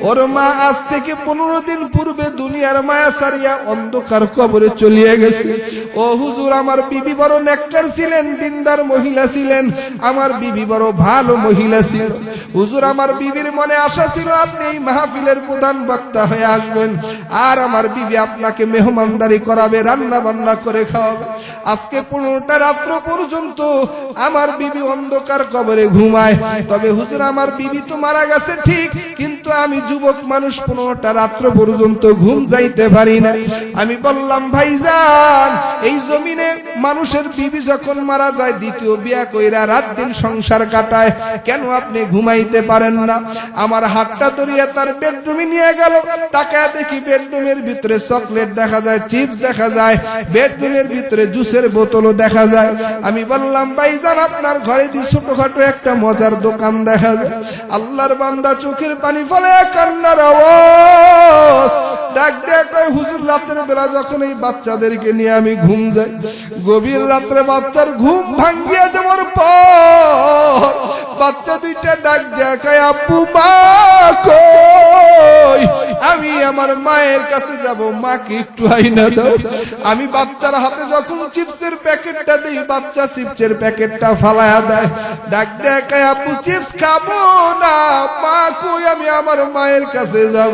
ওর মা আজ থেকে 15 দিন পূর্বে দুনিয়ার মায়া সারিয়া অন্ধকার কবরে চলিয়ে গেছে। ও হুজুর, আমার বিবি বড় নেককার ছিলেন, দিনদার মহিলা ছিলেন, আমার বিবি বড় ভালো মহিলা ছিল। হুজুর, আমার বিবির মনে আশা ছিল আপনি এই মাহফিলের প্রধান বক্তা হয়ে আসবেন, আর আমার বিবি আপনাকে মেহমানদারি করাবে, রান্না বান্না করে খাওয়াবে। আজকে 15টা রাত্র পর্যন্ত আমার বিবি অন্ধকার কবরে ঘুমায়। তবে হুজুর, আমার বিবি তো মারা গেছে ঠিক, কিন্তু আমি যুবক মানুষ, 15টা রাত্র পর্যন্ত ঘুম যাইতে পারি না। আমি বললাম, ভাইজান, এই জমিনে মানুষের বিবি যখন মারা যায় দ্বিতীয় বিয়া কইরা রাত দিন সংসার কাটায়, কেন আপনি ঘুমাইতে পারেন না? আমার হাতটা ধরিয়া তার বেডরুমে নিয়ে গেল। তাকায় দেখি বেডরুমের ভিতরে চকলেট দেখা যায়, চিপস দেখা যায়, বেডরুমের ভিতরে জুসের বোতলও দেখা যায়। আমি বললাম, ভাইজান, আপনার ঘরে দি ছোটখাটো একটা মজার দোকান দেখা যায়। আল্লাহর বান্দা চোখের পানি ফেলে কান্নার আওয়াজ, ডাক দেয়া কয়, হুজুর, রাতের বেলা যখন এই বাচ্চাদেরকে নিয়ে আমি ঘুম যাই, গভীর রাত্রে বাচ্চার ঘুম ভাঙ্গিয়া যাওয়ার পর বাচ্চা দুইটা ডাক দেয়া কয়, আব্বু, মা কই? আমি আমার মায়ের কাছে যাব, মাকে একটু আইনা দাও। আমি বাচ্চার হাতে যখন চিপসের প্যাকেটটা দিই, বাচ্চা চিপসের প্যাকেটটা ফালায়া দেয়, ডাক দেয়া কয়, আব্বু, চিপস খাবো না, মা কই? আমি আমার মায়ের কাছে যাব।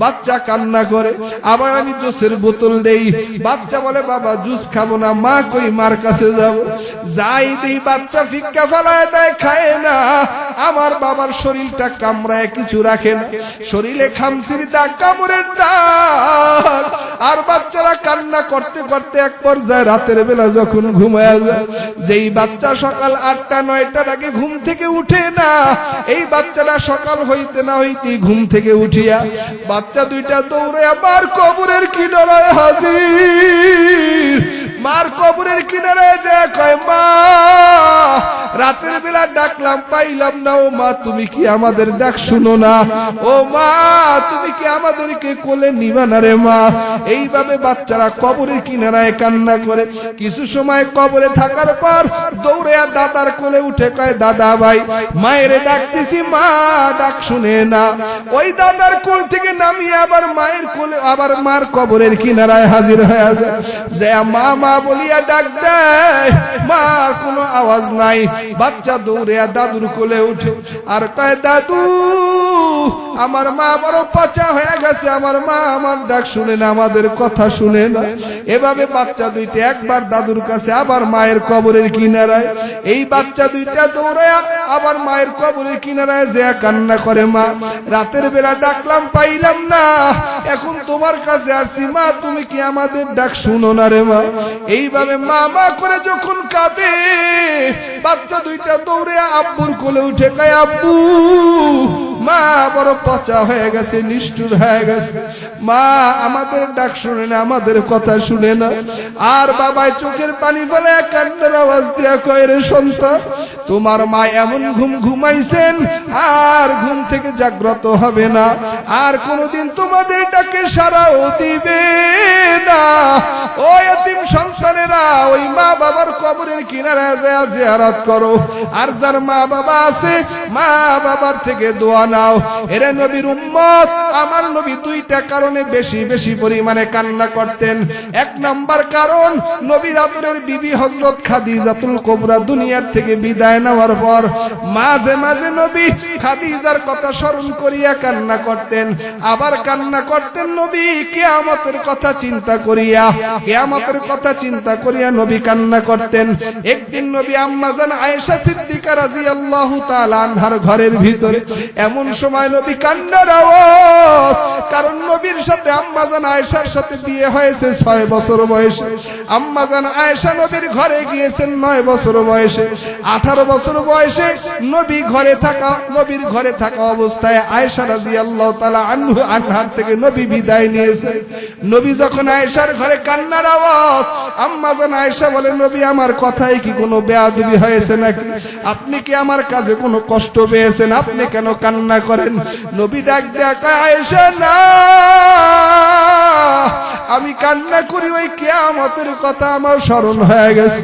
বাচ্চা কান্না করে। আবার আমি জুসের বোতল দেই, বাচ্চা বলে, বাবা, জুস খাবো না, মা কই? মার কাছে যাব। যাই দেই, বাচ্চা ফিক্কা ফালায়া দেয়, খায় না। আমার বাবার শরীরটা কামড়ায় কিছু রাখে না, শরীরে খামসির দাগ, কামড়ের দাগ। আর বাচ্চারা কান্না করতে করতে এক পর্যায়ে রাতের বেলা যখন ঘুমায় যায়, যেই বাচ্চা সকাল 8টা-9টার আগে ঘুম থেকে উঠে না, এই বাচ্চাটা সকাল হইতে না হইতেই ঘুম থেকে উঠিয়া বাচ্চা দুইটা দৌড়ে আমার কবরের কিনারায় হাজির। মার কবরের কিনারে যে কয়, মা, রাতের বেলা ডাকলাম পাইলাম না, ও মা, তুমি কি আমাদের ডাক শুনো না? ও মা, তুমি কি আমাদেরকে কোলে নিবা না রে মা? এইভাবে বাচ্চারা কবরের কিনারায় কান্না করে। কিছু সময় কবরে থাকার পর দৌড়ে দাদার কোলে উঠে কয়, দাদা ভাই, মায়ের ডাকতেছি, মা ডাক শুনে না। ওই দাদার কোল থেকে নামিয়ে আবার মায়ের কোলে, আবার মার কবরের কিনারায় হাজির হয়ে যায়। যে মা মা বলিয়া ডাক দেয়, মার কোনো আওয়াজ নাই। বাচ্চা দৌড়ে দাদুর কোলে উঠে আর কয়, দাদু, আমার মা বড় পচা হয়ে গেছে, আমার মা আমার ডাক শুনে না, আমাদের কথা শুনে না। এভাবে বাচ্চা দুইটা একবার দাদুর কাছে, আবার মায়ের কবরের কিনারায়। এই বাচ্চা দুইটা দৌড়ায় আবার মায়ের কবরের কিনারায় যে কান্না করে, মা, রাতের বেলা ডাকলাম পাইলাম না, এখন তোমার কাছে আসছি, মা, তুমি কি আমাদের ডাক শুনো না রে মা? এইভাবে মা মা করে যখন কাঁদে, বাচ্চা দুইটা দৌড়ে আব্বুর কোলে উঠে কয়, আব্বু, মা বড় পচা হয়ে গেছে, নিষ্ঠুর হয়ে গেছে, মা আমাদের ডাক শুনে না, আমাদের কথা শুনে না। আর বাবাই চোখের পানি ফেলে কান্নার আওয়াজ দিয়া কয়, রে সন্তান, তোমার মা এমন ঘুম ঘুমাইছেন আর ঘুম থেকে জাগ্রত হবে না, আর কোনদিন তোমাদের ডাকে সাড়াও দিবে না। ও এতিম সন্তানেরা, ওই মা বাবার কবরের কিনারায় যায় জিয়ারত করো, আর যার মা বাবা আছে, মা বাবার থেকে দোয়া নাও। এরে নবীর উম্মত, আমার নবী দুইটা কারণে বেশি বেশি পরিমাণে কান্না করতেন। এক নাম্বার কারণ, নবীর আদরের বিবি হযরত খাদিজাতুল কুবরা দুনিয়ার থেকে বিদায় নেওয়ার পর মাঝে মাঝে নবী খাদিজার কথা স্মরণ করিয়া কান্না করতেন। আবার কান্না করতেন নবী কিয়ামতের কথা চিন্তা করিয়া, কিয়ামতের কথা চিন্তা করিয়া নবী কান্না করতেন। একদিন নবী আম্মা জান আয়েশা সিদ্দিকা রাদিয়াল্লাহু তাআলা আনহার ঘরের ভিতরে, এমন সময় নবী কান্নার আওয়াজ, কারণ নবীর সাথে আম্মা জান আয়েশার সাথে বিয়ে হয়েছে 6 বছর বয়সে। আম্মা জান আয়েশা নবীর ঘরে গিয়েছেন 9 বছর বয়সে। 18 বছর বয়সে নবীর ঘরে থাকা অবস্থায় আয়েশা রাদিয়াল্লাহু তাআলা আনহার থেকে নবী বিদায় নিয়েছে। নবী যখন আয়েশার ঘরে কান্নার আওয়াজ, আম্মা জান আয়েশা বলে, নবী, আমার কথায় কি কোনো বেয়াদবি হয়েছে নাকি? আপনি কি আমার কাছে কোনো কষ্ট পেয়েছেন? আপনি কেন কান্না করেন? নবী ডাক দেয়া কয়, আয়েশা, না, আমি কান্না করি ওই কিয়ামতের কথা আমার স্মরণ হয়ে গেছে।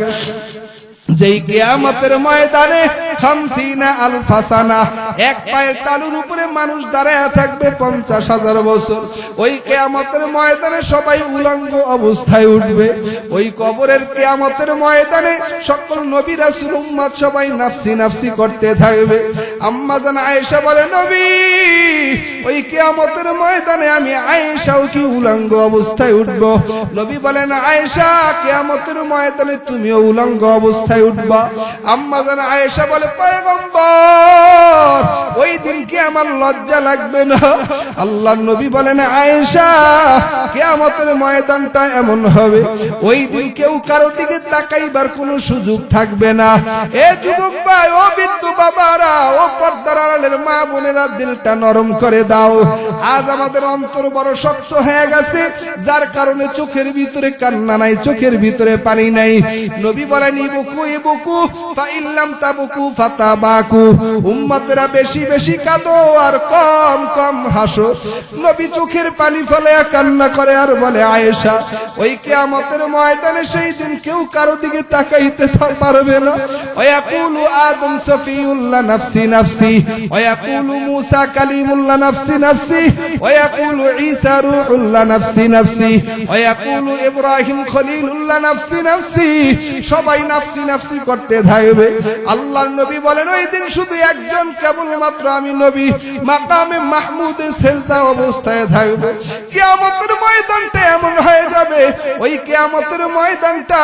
যেই কিয়ামতের ময়দানে 50,000 সানা, এক পায়ের তালুর উপরে মানুষ দাঁড়ায় থাকবে 50,000 বছর। ওই কিয়ামতের ময়দানে সবাই উলঙ্গ অবস্থায় উঠবে। ওই কবরের কিয়ামতের ময়দানে সকল নবী রাসূল উম্মত সবাই নাফসি নাফসি করতে থাকবে। আম্মা জান আয়েশা বলে, নবী ওই কিয়ামতের ময়দানে আমি আয়েশাও কি উলঙ্গ অবস্থায় উঠব? নবী বলেন, আয়েশা কিয়ামতের ময়দানে তুমিও উলঙ্গ অবস্থায় উঠবা। আম্মা জান আয়েশা বলে, পয়গম্বর ওই দিন কি আমার লজ্জা লাগবে না? আল্লাহর নবী বলেন, আয়েশা কিয়ামতের ময়দানটা এমন হবে ওই দিন কেউ কারো দিকে তাকাইবার কোনো সুযোগ থাকবে না। এ যুবক ভাই, ও বৃদ্ধ বাবারা, ও পর্দার আড়ালের মা বোনেরা, দিলটা নরম করে দাও। আজ আমাদের অন্তর বড় শক্ত হয়ে গেছে, যার কারণে চোখের ভিতরে কান্না নাই, চোখের ভিতরে পানি নাই। নবী বলেন, ইবকু ইবকু ফাইল্লাম তাবকু ফাতাবাকু। উম্মতেরা বেশি বেশি কাঁদো আর কম কম হাসো। নবী চোখের পানি ফেলে কান্না করে আর বলে, আয়েশা ওই কিয়ামতের ময়দানে সেই দিন কেউ কারো দিকে তাকাইতে পারবে না। ওয়াকুলু আদম সফিউল্লাহ নাফসি নাফসি, ওয়াকুলু মুসা কালিমুল্লাহ নাফসি নাফসি, ওয়াকুলু ঈসা রূহুল্লাহ নাফসি নাফসি, ওয়াকুলু ইব্রাহিম খলিলুল্লাহ নাফসি নাফসি। সবাই নাফসি নাফসি করতে থাকবে। আল্লাহর নবী বলেন, ওই দিন শুধু একজন কেবলমাত্র আমি নবী মাকামে মাহমুদে সেজদা অবস্থায় থাকবে। কিয়ামতের ময়দানটা এমন হয়ে যাবে, ওই কিয়ামতের ময়দানটা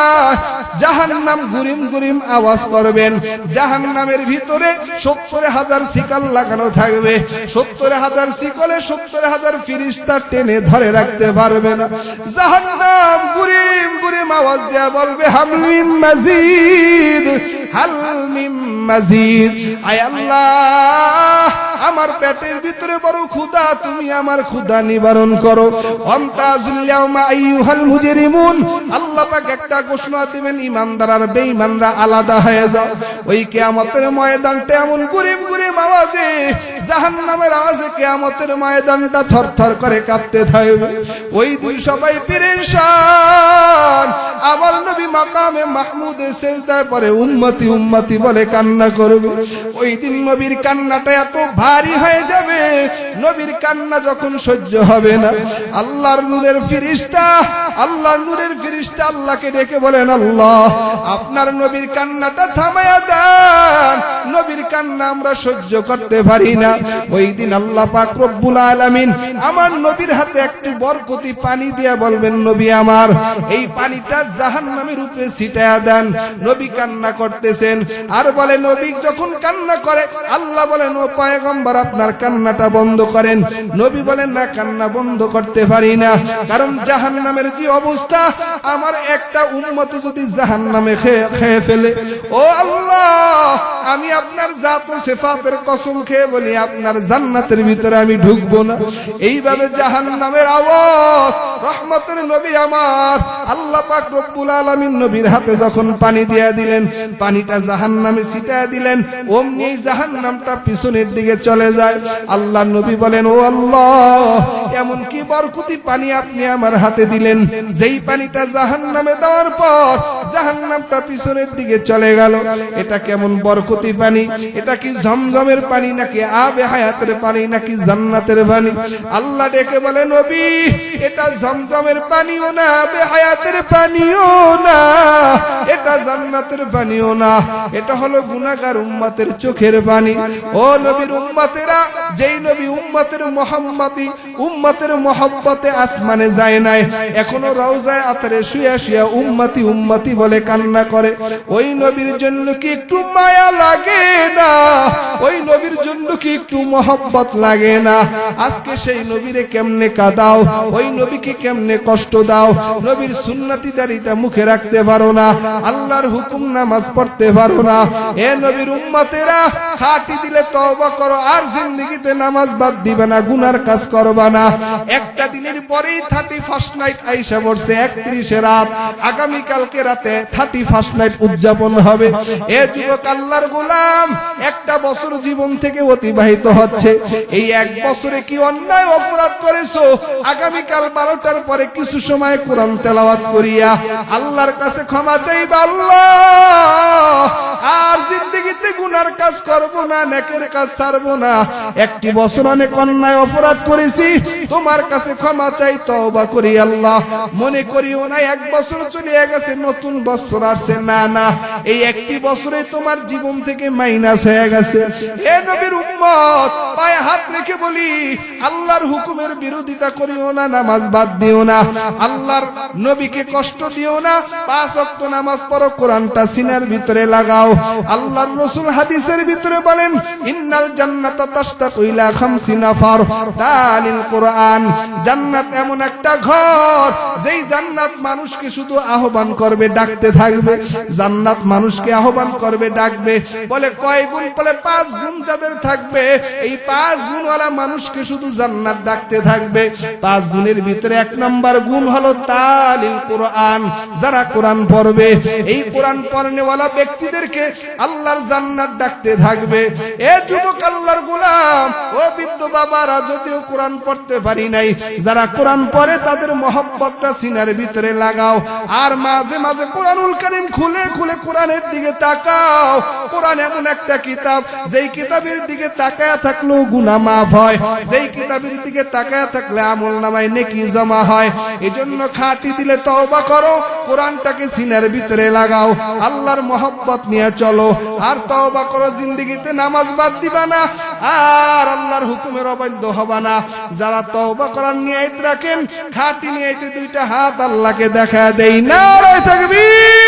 জাহান্নাম গুরিম গুরিম আওয়াজ করবেন। জাহান্নামের ভিতরে 70,000 শিকল লাগানো থাকবে। 70,000 শিকলে 70,000 ফেরেশতা টেনে ধরে রাখতে পারবে না। জাহান্নাম গুরিম গুরিম আওয়াজ দেয়া বলবে, হাল মিন মাজিদ, হাল মিন মাজিদ। আয় আল্লাহ, আমার পেটের ভিতরে বড় ক্ষুধা, তুমি আমার ক্ষুধা নিবারণ করো। আমতাজুল ইয়াউমা আইয়ুহাল মুজরিমুন। আল্লাহ পাক একটা ঘোষণা দিবেন, ঈমানদার আর বেঈমানরা আলাদা হয়ে যাও। ওই কিয়ামতের ময়দানটা এমন গুরিম গুরিম আওয়াজে, জাহান্নামের আওয়াজে কিয়ামতের ময়দানটা থরথর করে কাঁপতে থাকবে। ওই দিন সবাই পেরেশান। আমার নবী মাকামে মাহমুদে সেজদায় পড়ে উম্মতি উম্মতি বলে কান্না করবে। ওই দিন নবীর কান্নাটা এত ভারী হয়ে যাবে, নবীর কান্না যখন সহ্য হবে না, আল্লাহর নূরের ফেরেশতা, আল্লাহর নূরের ফেরেশতা আল্লাহকে ডেকে বলেন, আল্লাহ আপনার নবীর কান্নাটা থামায়া দেন, নবীর কান্না আমরা সহ্য করতে পারি না। ওই দিন আল্লাহ পাক রব্বুল আলামিন আমার নবীর হাতে একটু বরকতি পানি দিয়ে বলবেন, নবী আমার এই পানিটা জাহান্নামের উপরে ছিটায়া দেন। নবী কান্না করতেছেন আর বলে, নবী যখন কান্না করে আল্লাহ বলেন, ও পয়গম্বর আপনার কান্নাটা বন্ধ করেন। নবী বলেন, না কান্না বন্ধ করতে পারি না, কারণ জাহান্নামের যে অবস্থা, আমার একটা উম্মত যদি জাহান্নামে খেয়ে ফেলে, ও আল্লাহ আমি আপনার জাত ও সিফাতের কসম খেয়ে বলি, আপনার জান্নাতের ভিতরে আমি ঢুকবো না। এইভাবে জাহান্নামের আওয়াজ। রহমতের নবী আমার আল্লাহ পাক রব্বুল আলামিন নবীর হাতে যখন পানি দিয়ে দিলেন, পানিটা জাহান্নামে ছিটায় দিলেন, অমনি জাহান্নামটা পিছনের দিকে চলে যায়। আল্লাহ নবী বলেন, ও আল্লাহ এমন কি বরকতি পানি আপনি আমার হাতে দিলেন, যেই পানিটা জাহান্নামে দেওয়ার পর জাহান্নামটা পিছনের দিকে চলে গেল। এটা কেমন বরকতি পানি? এটা কি ঝমঝমের পানি নাকি আবে হায়াতের পানি নাকি জান্নাতের পানি? আল্লাহ ডেকে বলে, নবী এটা ঝমঝমের পানিও না, আবে হায়াতের পানিও না, এটা জান্নাতের পানিও না, এটা হলো গুনাহগার উম্মতের চোখের পানি। ও নবীর উম্মতেরা, যেই নবী উম্মতের মুহাম্মদি উম্মতের মহব্বতে আসমানে যায় নাই, এখনো রওজায়ে আতরে শুয়ে শুয়ে উম্মতি উম্মতি বলে কান্না করে। ওই নবীর জন্য কি একটু মায়া লাগে না? ওই নবীর জন্য কি একটু মহব্বত লাগে না? আজকে সেই নবীরে কেমনে কাঁদাও, ওই নবীকে কেমনে কষ্ট দাও। নবীর সুন্নতি দাড়িটা মুখে রাখতে পারো না, আল্লাহর হুকুম নামাজ পড়তে পারো না। এ নবীর উম্মতেরা, খাঁটি দিলে তওবা করো, আর জিন্দেগিতে নামাজ বাদ দিবে না, গুনার কাজ করবা না। একটা দিনের পরেই 31st নাইট আইসা পড়ছে, 31 রাত। আগামী কালকে রাতে 31st নাইট উদযাপন হবে। এ যুবক আল্লাহর গোলাম, একটা বছর জীবন থেকে অতিবাহিত হচ্ছে, এই এক বছরে কি অন্যায় অপরাধ করেছো? আগামীকাল 12টার পরে কিছু সময় কোরআন তেলাওয়াত করিয়া আল্লাহর কাছে ক্ষমা চাইবা। আল্লাহ, আর জিন্দেগিতে গুনার কাজ করব না, নেকের কাজ ছাড়ব না। একটি বছর অনেক অন্যায় অপরাধ করেছি, তোমার কাছে ক্ষমা চাই, তওবা করি। আল্লাহ, মনে করিও না এক বছর চলে গেছে, নতুন বছর আসছে। না না, এই একটি বছরে তোমার জীবন থেকে মাইনাস হয়ে গেছে। হে নবীর উম্মত, পায়ে হাত রেখে বলি, আল্লাহর হুকুমের বিরোধিতা করিও না, নামাজ বাদ দিও না, আল্লাহর নবীকে কষ্ট দিও না। 5 ওয়াক্ত নামাজ পড়ো, কোরআনটা সিনার ভিতরে লাগাও। আল্লাহর রাসূল হাদিসের ভিতরে বলেন, ইন্নাল জান্নাতা তাশতাকু ইলা 50 নাফার তালিল কোরআন। জান্নাত এমন একটা ঘর, যেই জান্নাত মানুষকে শুধু আহ্বান করবে, ডাকতে থাকবে। জান্নাত মানুষকে আহ্বান করবে, ডাকবে। বলে কয় গুণ? বলে 5 গুণ যাদের থাকবে, এই 5 গুণওয়ালা মানুষকে শুধু জান্নাত ডাকতে থাকবে। 5 গুণের ভিতরে 1 নম্বর গুণ হলো তালিল কোরআন, যারা কোরআন পড়বে। এই কোরআন পড়নেওয়ালা ব্যক্তিদেরকে আল্লাহর জান্নাত ডাকতে থাকবে। এ যুবক আল্লাহর গোলাম, ও বৃদ্ধ বাবারা, যদিও কোরআন পড়তে পারি নাই, যারা কোরআন পড়ে তাদের মহব্বতটা সিনার ভিতরে লাগাও। আর মাঝে মাঝে কোরআনুল কারীম খুলে খুলে কোরআনের দিকে তাকাও। কোরআন এমন একটা কিতাব, যেই কিতাবের দিকে তাকায়া থাকলেও গুনাহ মাফ হয়, যেই কিতাবের দিকে তাকায়া থাকলে আমলনামায় নেকি জমা হয়। এজন্য খাঁটি দিলে তওবা করো, কোরআনটাকে সিনার ভিতরে লাগাও, আল্লাহর মহব্বত নিয়ে চলো, আর তওবা করো। জিন্দেগিতে নামাজ বাদ দিবা না, আর আল্লাহর হুকুমের অবাধ্য হবা না। যারা তওবা করার নিয়ত রাখেন, খাঁটি নিয়তে 2টা হাত আল্লাহকে দেখা দেই। নারে তাকবীর।